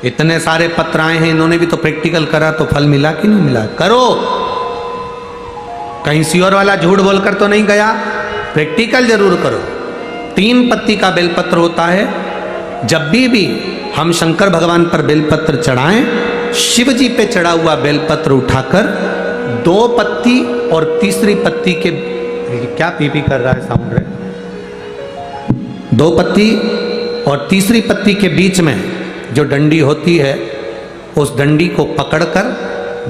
इतने सारे पत्र आए हैं, इन्होंने भी तो प्रैक्टिकल करा, तो फल मिला कि नहीं मिला? करो, कहीं सियोर वाला झूठ बोलकर तो नहीं गया, प्रैक्टिकल जरूर करो। 3 पत्ती का बेलपत्र होता है। जब भी हम शंकर भगवान पर बेलपत्र चढ़ाएं, शिव जी पे चढ़ा हुआ बेलपत्र उठाकर 2 पत्ती और तीसरी पत्ती के, क्या पीपी कर रहा है साउंड रहे, 2 पत्ती और तीसरी पत्ती के बीच में जो डंडी होती है, उस डंडी को पकड़कर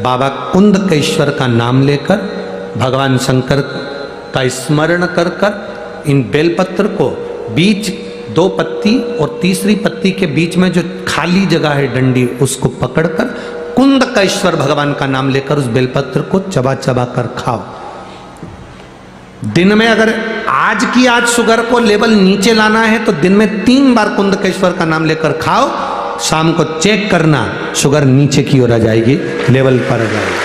बाबा कुंदकेश्वर का नाम लेकर भगवान शंकर का स्मरण कर कर इन बेलपत्र को बीच 2 पत्ती और तीसरी पत्ती के बीच में जो खाली जगह है डंडी, उसको पकड़कर कुंदकेश्वर भगवान का नाम लेकर उस बेलपत्र को चबा चबा कर खाओ। दिन में अगर आज शुगर को लेवल नीचे लाना है तो दिन में 3 बार कुंदकेश्वर का नाम लेकर खाओ। शाम को चेक करना, शुगर नीचे की ओर आ जाएगी, लेवल पर आ जाएगी।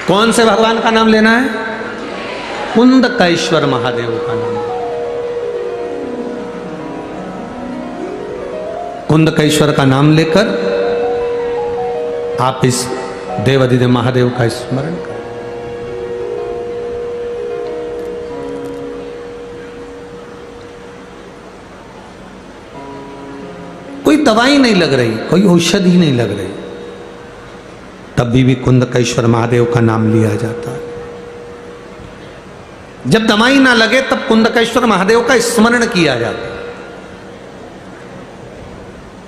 कौन से भगवान का नाम लेना है? कुंदकेश्वर महादेव का नाम। कुंदकेश्वर का नाम लेकर आप इस देवाधिदेव महादेव का स्मरण करें। कोई दवाई नहीं लग रही, कोई औषधि नहीं लग रही, तब भी कुंदकेश्वर महादेव का नाम लिया जाता है। जब दवाई ना लगे तब कुंदकेश्वर महादेव का स्मरण किया जाता है।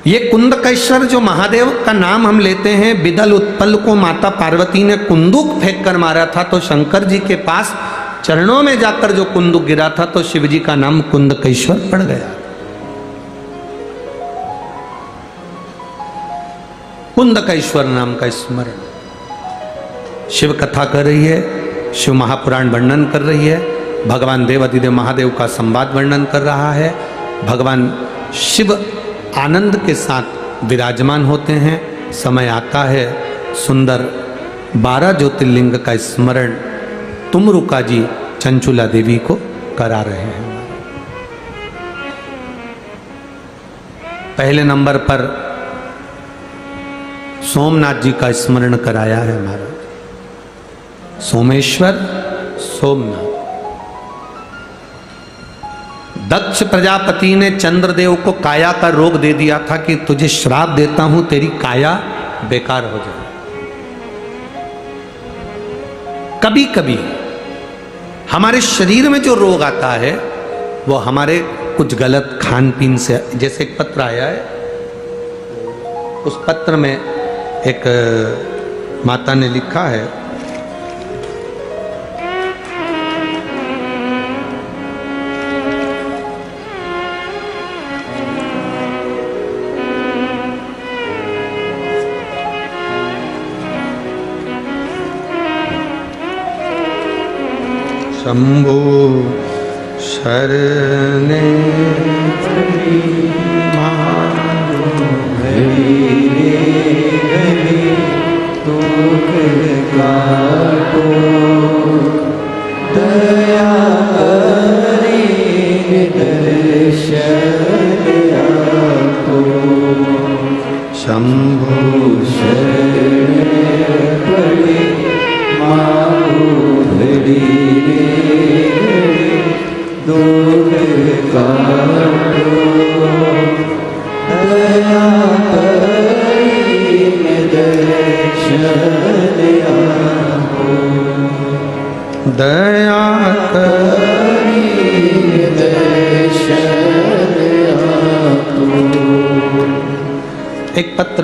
ये कुंदकेश्वर जो महादेव का नाम हम लेते हैं, बिदल उत्पल को माता पार्वती ने कुंदूक फेंक कर मारा था, तो शंकर जी के पास चरणों में जाकर जो कुंदूक गिरा था, तो शिव जी का नाम कुंदकेश्वर पड़ गया। कुंदकेश्वर नाम का स्मरण। शिव कथा कर रही है, शिव महापुराण वर्णन कर रही है, भगवान देवाधिदेव महादेव का संवाद वर्णन कर रहा है। भगवान शिव आनंद के साथ विराजमान होते हैं। समय आता है, सुंदर 12 ज्योतिर्लिंग का स्मरण तुमरुका जी चंचुला देवी को करा रहे हैं। पहले नंबर पर सोमनाथ जी का स्मरण कराया है महाराज। सोमेश्वर सोमनाथ। दक्ष प्रजापति ने चंद्रदेव को काया का रोग दे दिया था कि तुझे श्राप देता हूं, तेरी काया बेकार हो जाए। कभी कभी हमारे शरीर में जो रोग आता है वो हमारे कुछ गलत खान पीन से, जैसे एक पत्र आया है, उस पत्र में एक माता ने लिखा है, शंभो शरणे दया शंभो दया एक पत्र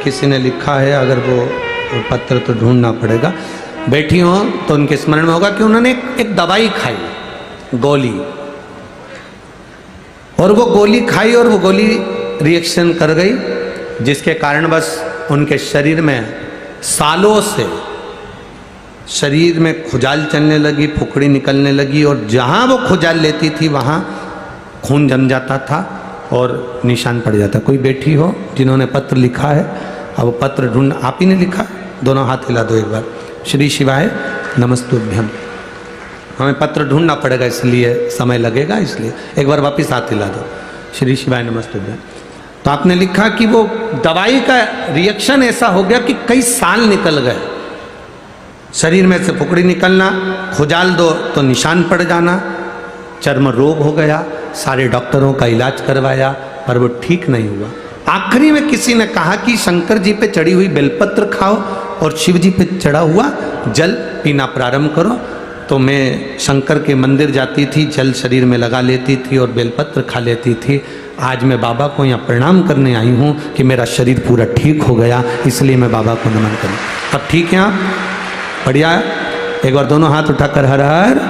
किसी ने लिखा है, अगर वो पत्र तो ढूंढना पड़ेगा। बैठी हो तो उनके स्मरण में होगा कि उन्होंने एक दवाई खाई, गोली, और वो गोली खाई और वो गोली रिएक्शन कर गई, जिसके कारण बस उनके शरीर में सालों से शरीर में खुजाल चलने लगी, फुकड़ी निकलने लगी, और जहाँ वो खुजाल लेती थी वहाँ खून जम जाता था और निशान पड़ जाता। कोई बैठी हो जिन्होंने पत्र लिखा है, अब वो पत्र ढूंढ, आप ही ने लिखा, दोनों हाथ हिला दो एक बार। श्री शिवाय नमस्तुभ्यम। हमें पत्र ढूंढना पड़ेगा, इसलिए समय लगेगा, इसलिए एक बार वापस हाथ हिला दो। श्री शिवाय नमस्तुभ्यम। तो आपने लिखा कि वो दवाई का रिएक्शन ऐसा हो गया कि कई साल निकल गए शरीर में से फुकड़ी निकलना, खुजाल दो तो निशान पड़ जाना, चर्म रोग हो गया, सारे डॉक्टरों का इलाज करवाया पर वो ठीक नहीं हुआ। आखिरी में किसी ने कहा कि शंकर जी पे चढ़ी हुई बेलपत्र खाओ और शिव जी पे चढ़ा हुआ जल पीना प्रारंभ करो। तो मैं शंकर के मंदिर जाती थी, जल शरीर में लगा लेती थी और बेलपत्र खा लेती थी। आज मैं बाबा को यहाँ प्रणाम करने आई हूँ कि मेरा शरीर पूरा ठीक हो गया, इसलिए मैं बाबा को नमन करूँ। अब ठीक है आप? बढ़िया। एक बार दोनों हाथ उठाकर हर हर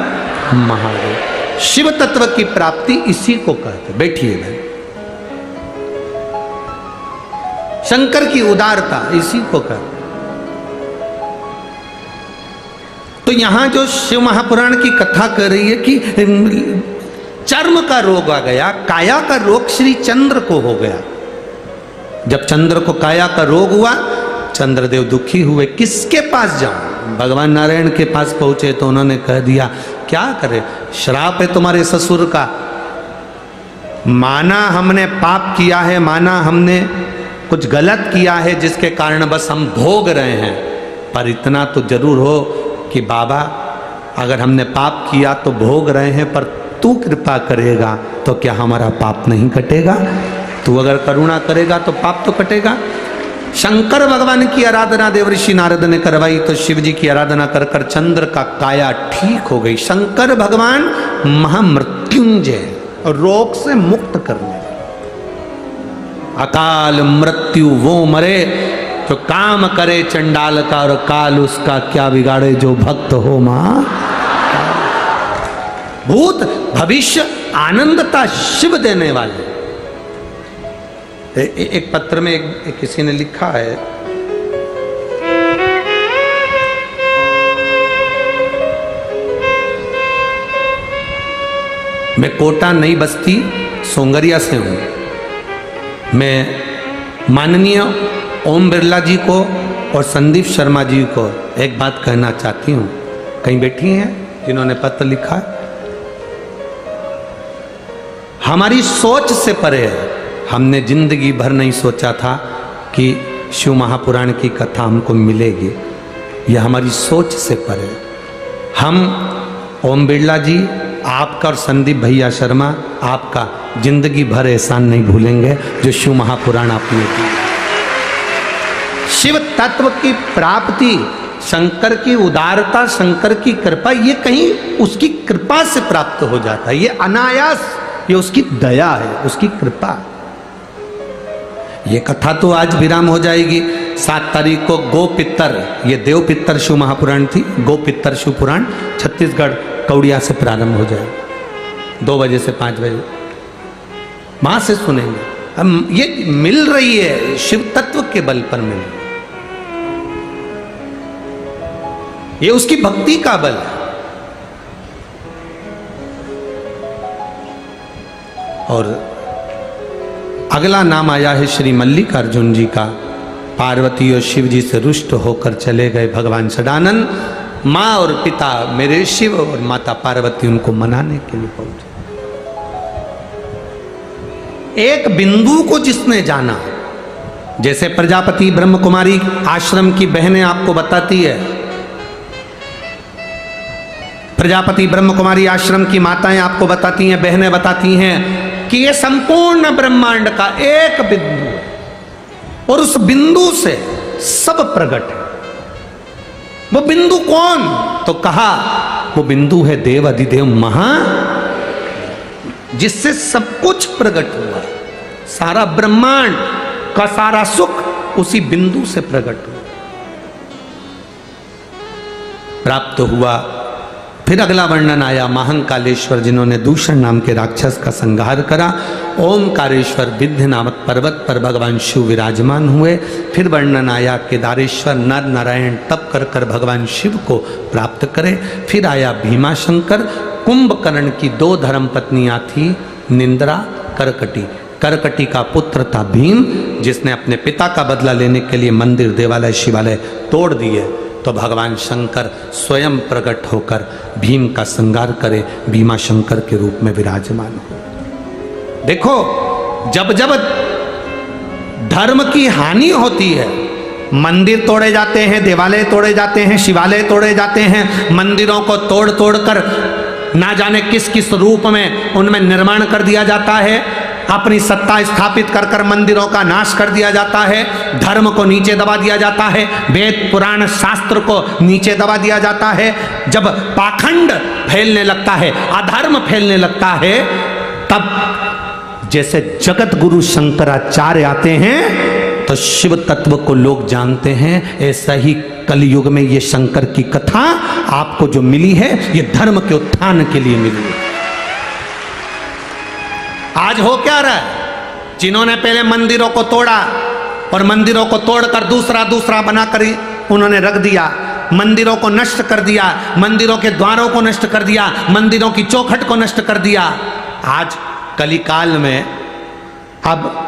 महादेव। शिव तत्व की प्राप्ति इसी को कहते। बैठिए भाई। शंकर की उदारता इसी को कहते। तो यहां जो शिव महापुराण की कथा कर रही है कि चर्म का रोग आ गया, काया का रोग श्री चंद्र को हो गया। जब चंद्र को काया का रोग हुआ, चंद्रदेव दुखी हुए। किसके पास जाऊं? भगवान नारायण के पास पहुंचे तो उन्होंने कह दिया क्या करे, श्राप है तुम्हारे ससुर का। माना हमने पाप किया है, माना हमने कुछ गलत किया है जिसके कारण बस हम भोग रहे हैं, पर इतना तो जरूर हो कि बाबा अगर हमने पाप किया तो भोग रहे हैं, पर तू कृपा करेगा तो क्या हमारा पाप नहीं कटेगा? तू अगर करुणा करेगा तो पाप तो कटेगा। शंकर भगवान की आराधना देवऋषि नारद ने करवाई तो शिव जी की आराधना कर कर चंद्र का काया ठीक हो गई। शंकर भगवान महामृत्युंजय और रोग से मुक्त करने। अकाल मृत्यु वो मरे जो काम करे चंडाल का, और काल उसका क्या बिगाड़े जो भक्त हो मां। भूत भविष्य आनंदता शिव देने वाले। एक पत्र में एक किसी ने लिखा है, मैं कोटा नई बस्ती सोंगरिया से हूं। मैं माननीय ओम बिरला जी को और संदीप शर्मा जी को एक बात कहना चाहती हूं। कहीं बैठी हैं जिन्होंने पत्र लिखा। हमारी सोच से परे है। हमने जिंदगी भर नहीं सोचा था कि शिव महापुराण की कथा हमको मिलेगी। यह हमारी सोच से परे। हम ओम बिरला जी, आपका और संदीप भैया शर्मा, आपका जिंदगी भर एहसान नहीं भूलेंगे जो शिव महापुराण आपने की। शिव तत्व की प्राप्ति, शंकर की उदारता, शंकर की कृपा, ये कहीं उसकी कृपा से प्राप्त हो जाता है। ये अनायास, ये उसकी दया है, उसकी कृपा। ये कथा तो आज विराम हो जाएगी। 7 तारीख को गो पितर, ये देव पितर शिव महापुराण थी, गो पितर शिव पुराण छत्तीसगढ़ कौड़िया से प्रारंभ हो जाए 2 बजे से 5 बजे। वहां से सुनेंगे हम। ये मिल रही है शिव तत्व के बल पर मिल, ये उसकी भक्ति का बल है। और अगला नाम आया है श्री मल्लिकार्जुन जी का। पार्वती और शिव जी से रुष्ट होकर चले गए भगवान सदानंद। माँ और पिता मेरे शिव और माता पार्वती उनको मनाने के लिए पहुंचे। एक बिंदु को जिसने जाना, जैसे प्रजापति ब्रह्म कुमारी आश्रम की बहनें आपको बताती है, प्रजापति ब्रह्म कुमारी आश्रम की माताएं आपको बताती हैं, बहनें बताती हैं कि ये संपूर्ण ब्रह्मांड का एक बिंदु है और उस बिंदु से सब प्रकट है। वो बिंदु कौन? तो कहा वो बिंदु है देव अधिदेव महा, जिससे सब कुछ प्रकट हुआ। सारा ब्रह्मांड का सारा सुख उसी बिंदु से प्रकट हुआ, प्राप्त हुआ। फिर अगला वर्णन आया महाकालेश्वर, जिन्होंने दूषण नाम के राक्षस का संहार करा। ओमकारेश्वर विद्य नामक पर्वत पर भगवान शिव विराजमान हुए। फिर वर्णन आया केदारेश्वर, नर नारायण तप कर कर भगवान शिव को प्राप्त करे। फिर आया भीमाशंकर। कुंभकर्ण की 2 धर्म पत्नियां थी, निंद्रा, करकटी। करकटी का पुत्र था भीम, जिसने अपने पिता का बदला लेने के लिए मंदिर, देवालय, शिवालय तोड़ दिए। तो भगवान शंकर स्वयं प्रकट होकर भीम का संहार करे, भीमा शंकर के रूप में विराजमान हो। देखो, जब जब धर्म की हानि होती है मंदिर तोड़े जाते हैं, देवालय तोड़े जाते हैं, शिवालय तोड़े जाते हैं। मंदिरों को तोड़ तोड़ कर ना जाने किस किस रूप में उनमें निर्माण कर दिया जाता है। अपनी सत्ता स्थापित कर कर मंदिरों का नाश कर दिया जाता है। धर्म को नीचे दबा दिया जाता है। वेद पुराण शास्त्र को नीचे दबा दिया जाता है। जब पाखंड फैलने लगता है, अधर्म फैलने लगता है, तब जैसे जगत गुरु शंकराचार्य आते हैं तो शिव तत्व को लोग जानते हैं। ऐसा ही कलयुग में ये शंकर की कथा आपको जो मिली है, ये धर्म के उत्थान के लिए मिली है। आज हो क्या रहा है? जिन्होंने पहले मंदिरों को तोड़ा और मंदिरों को तोड़कर दूसरा दूसरा बनाकर उन्होंने रख दिया, मंदिरों को नष्ट कर दिया, मंदिरों के द्वारों को नष्ट कर दिया, मंदिरों की चौखट को नष्ट कर दिया। आज कलिकाल में अब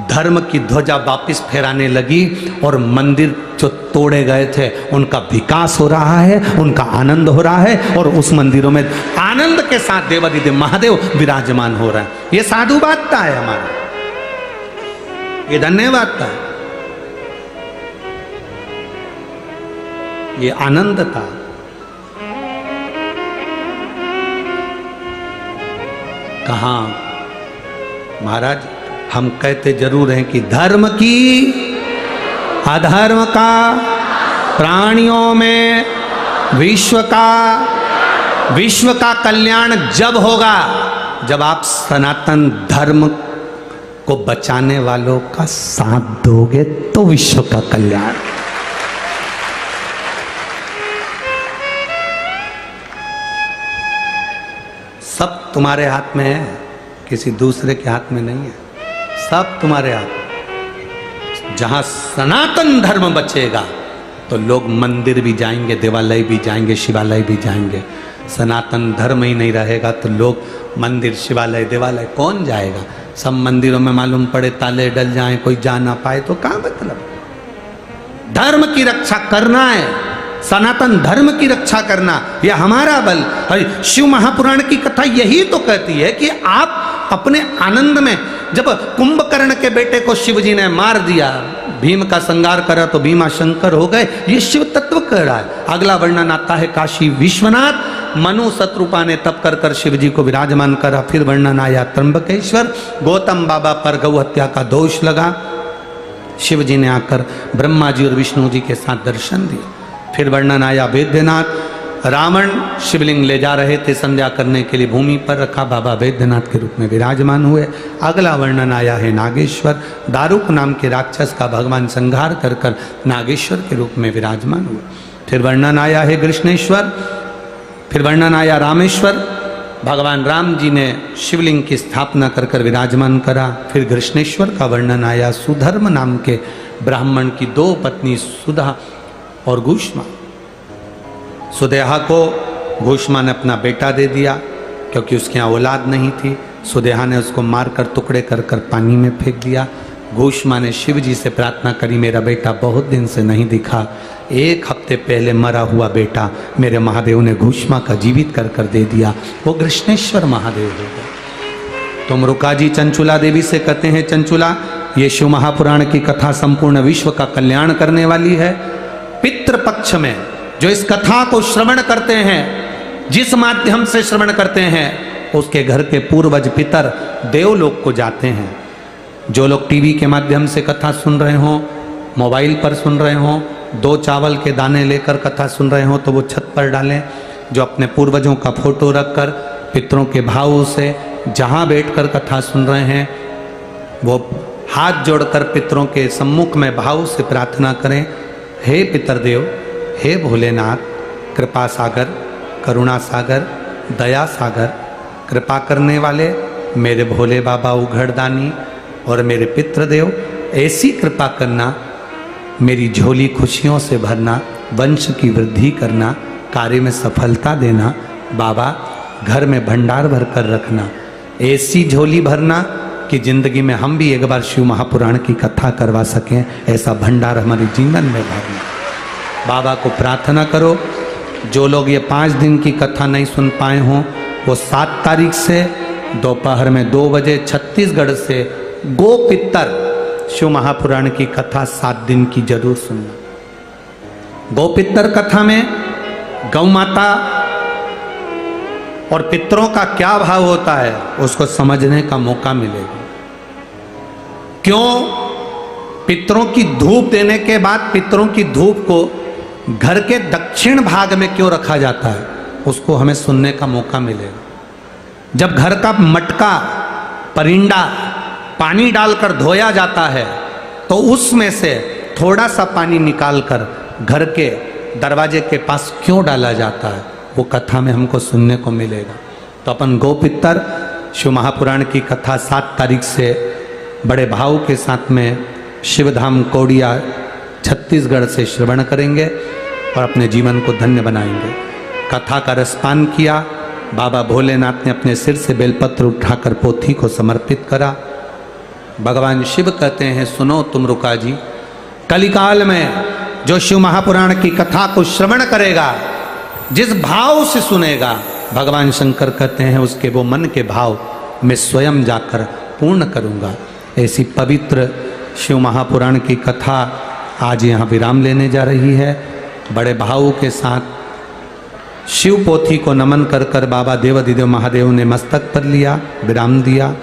धर्म की ध्वजा वापस फहराने लगी और मंदिर जो तोड़े गए थे उनका विकास हो रहा है, उनका आनंद हो रहा है और उस मंदिरों में आनंद के साथ देवादिदेव महादेव विराजमान हो रहे हैं। ये साधुवादता है हमारा, ये धन्यवादता है, ये आनंदता। कहाँ महाराज, हम कहते जरूर हैं कि धर्म की अधर्म का, प्राणियों में विश्व का कल्याण जब होगा जब आप सनातन धर्म को बचाने वालों का साथ दोगे तो विश्व का कल्याण। सब तुम्हारे हाथ में है, किसी दूसरे के हाथ में नहीं है, सब तुम्हारे हाथ। जहां सनातन धर्म बचेगा तो लोग मंदिर भी जाएंगे, देवालय भी जाएंगे, शिवालय भी जाएंगे। सनातन धर्म ही नहीं रहेगा तो लोग मंदिर, शिवालय, देवालय कौन जाएगा? सब मंदिरों में मालूम पड़े ताले डल जाएं, कोई जा ना पाए तो क्या मतलब? धर्म की रक्षा करना है, सनातन धर्म की रक्षा करना, यह हमारा बल। शिव महापुराण की कथा यही तो कहती है कि आप अपने आनंद में, जब कुंभकर्ण के बेटे को शिव जी ने मार दिया, भीम का संहार करा तो भीमा शंकर हो गए, ये शिव तत्व कह रहा है। अगला वर्णन आता है काशी विश्वनाथ, मनु शत्रुपा ने तप कर कर शिव जी को विराजमान करा। फिर वर्णन आया त्र्यंबकेश्वर, गौतम बाबा पर गौ हत्या का दोष लगा, शिव जी ने आकर ब्रह्मा जी और विष्णु जी के साथ दर्शन दिए। फिर वर्णन आया वैद्यनाथ, रावण शिवलिंग ले जा रहे थे संध्या करने के लिए, भूमि पर रखा, बाबा वैद्यनाथ के रूप में विराजमान हुए। अगला वर्णन आया है नागेश्वर, दारुक नाम के राक्षस का भगवान संहार कर कर नागेश्वर के रूप में विराजमान हुए। फिर वर्णन आया है कृष्णेश्वर, फिर वर्णन आया रामेश्वर, भगवान राम जी ने शिवलिंग की स्थापना कर कर विराजमान करा। फिर कृष्णेश्वर का वर्णन आया, सुधर्म नाम के ब्राह्मण की दो पत्नी सुधा और घूष्मा। सुदेहा को घूष्मा ने अपना बेटा दे दिया क्योंकि उसके यहाँ औलाद नहीं थी। सुदेहा ने उसको मारकर टुकड़े कर कर पानी में फेंक दिया। घूष्मा ने शिव जी से प्रार्थना करी, मेरा बेटा बहुत दिन से नहीं दिखा, 1 हफ्ते पहले मरा हुआ बेटा मेरे महादेव ने घूष्मा का जीवित कर कर दे दिया, वो कृष्णेश्वर महादेव हो गए। तुम रुका जी चंचुला देवी से कहते हैं, चंचुला ये शिव महापुराण की कथा संपूर्ण विश्व का कल्याण करने वाली है। पितृपक्ष में जो इस कथा को श्रवण करते हैं, जिस माध्यम से श्रवण करते हैं, उसके घर के पूर्वज पितर देवलोक को जाते हैं। जो लोग टीवी के माध्यम से कथा सुन रहे हों, मोबाइल पर सुन रहे हों, 2 चावल के दाने लेकर कथा सुन रहे हों तो वो छत पर डालें। जो अपने पूर्वजों का फोटो रखकर पितरों के भाव से जहाँ बैठकर कथा सुन रहे हैं, वो हाथ जोड़कर पितरों के सम्मुख में भाव से प्रार्थना करें, हे पितरदेव, हे भोलेनाथ, कृपा सागर, करुणा सागर, दया सागर, कृपा करने वाले मेरे भोले बाबा उघड़दानी और मेरे पितृदेव, ऐसी कृपा करना, मेरी झोली खुशियों से भरना, वंश की वृद्धि करना, कार्य में सफलता देना, बाबा घर में भंडार भर कर रखना, ऐसी झोली भरना कि जिंदगी में हम भी एक बार शिव महापुराण की कथा करवा सकें, ऐसा भंडार हमारे जीवन में भरना। बाबा को प्रार्थना करो। जो लोग ये 5 दिन की कथा नहीं सुन पाए हों, वो 7 तारीख से दोपहर में 2 बजे छत्तीसगढ़ से गोपितर शिव महापुराण की कथा 7 दिन की जरूर सुनना। गोपितर कथा में गौ माता और पितरों का क्या भाव होता है उसको समझने का मौका मिलेगा। क्यों पितरों की धूप देने के बाद पितरों की धूप को घर के दक्षिण भाग में क्यों रखा जाता है उसको हमें सुनने का मौका मिलेगा। जब घर का मटका परिंडा पानी डालकर धोया जाता है तो उसमें से थोड़ा सा पानी निकालकर घर के दरवाजे के पास क्यों डाला जाता है वो कथा में हमको सुनने को मिलेगा। तो अपन गोपितर शिव महापुराण की कथा 7 तारीख से बड़े भाव के साथ में शिवधाम कौड़िया छत्तीसगढ़ से श्रवण करेंगे और अपने जीवन को धन्य बनाएंगे। कथा का रसपान किया। बाबा भोलेनाथ ने अपने सिर से बेलपत्र उठाकर पोथी को समर्पित करा। भगवान शिव कहते हैं सुनो तुम रुका जी, कलिकाल में जो शिव महापुराण की कथा को श्रवण करेगा, जिस भाव से सुनेगा, भगवान शंकर कहते हैं उसके वो मन के भाव मैं स्वयं जाकर पूर्ण करूंगा। ऐसी पवित्र शिव महापुराण की कथा आज यहाँ विराम लेने जा रही है। बड़े भाव के साथ शिव पोथी को नमन कर कर बाबा देवाधिदेव महादेव ने मस्तक पर लिया, विराम दिया।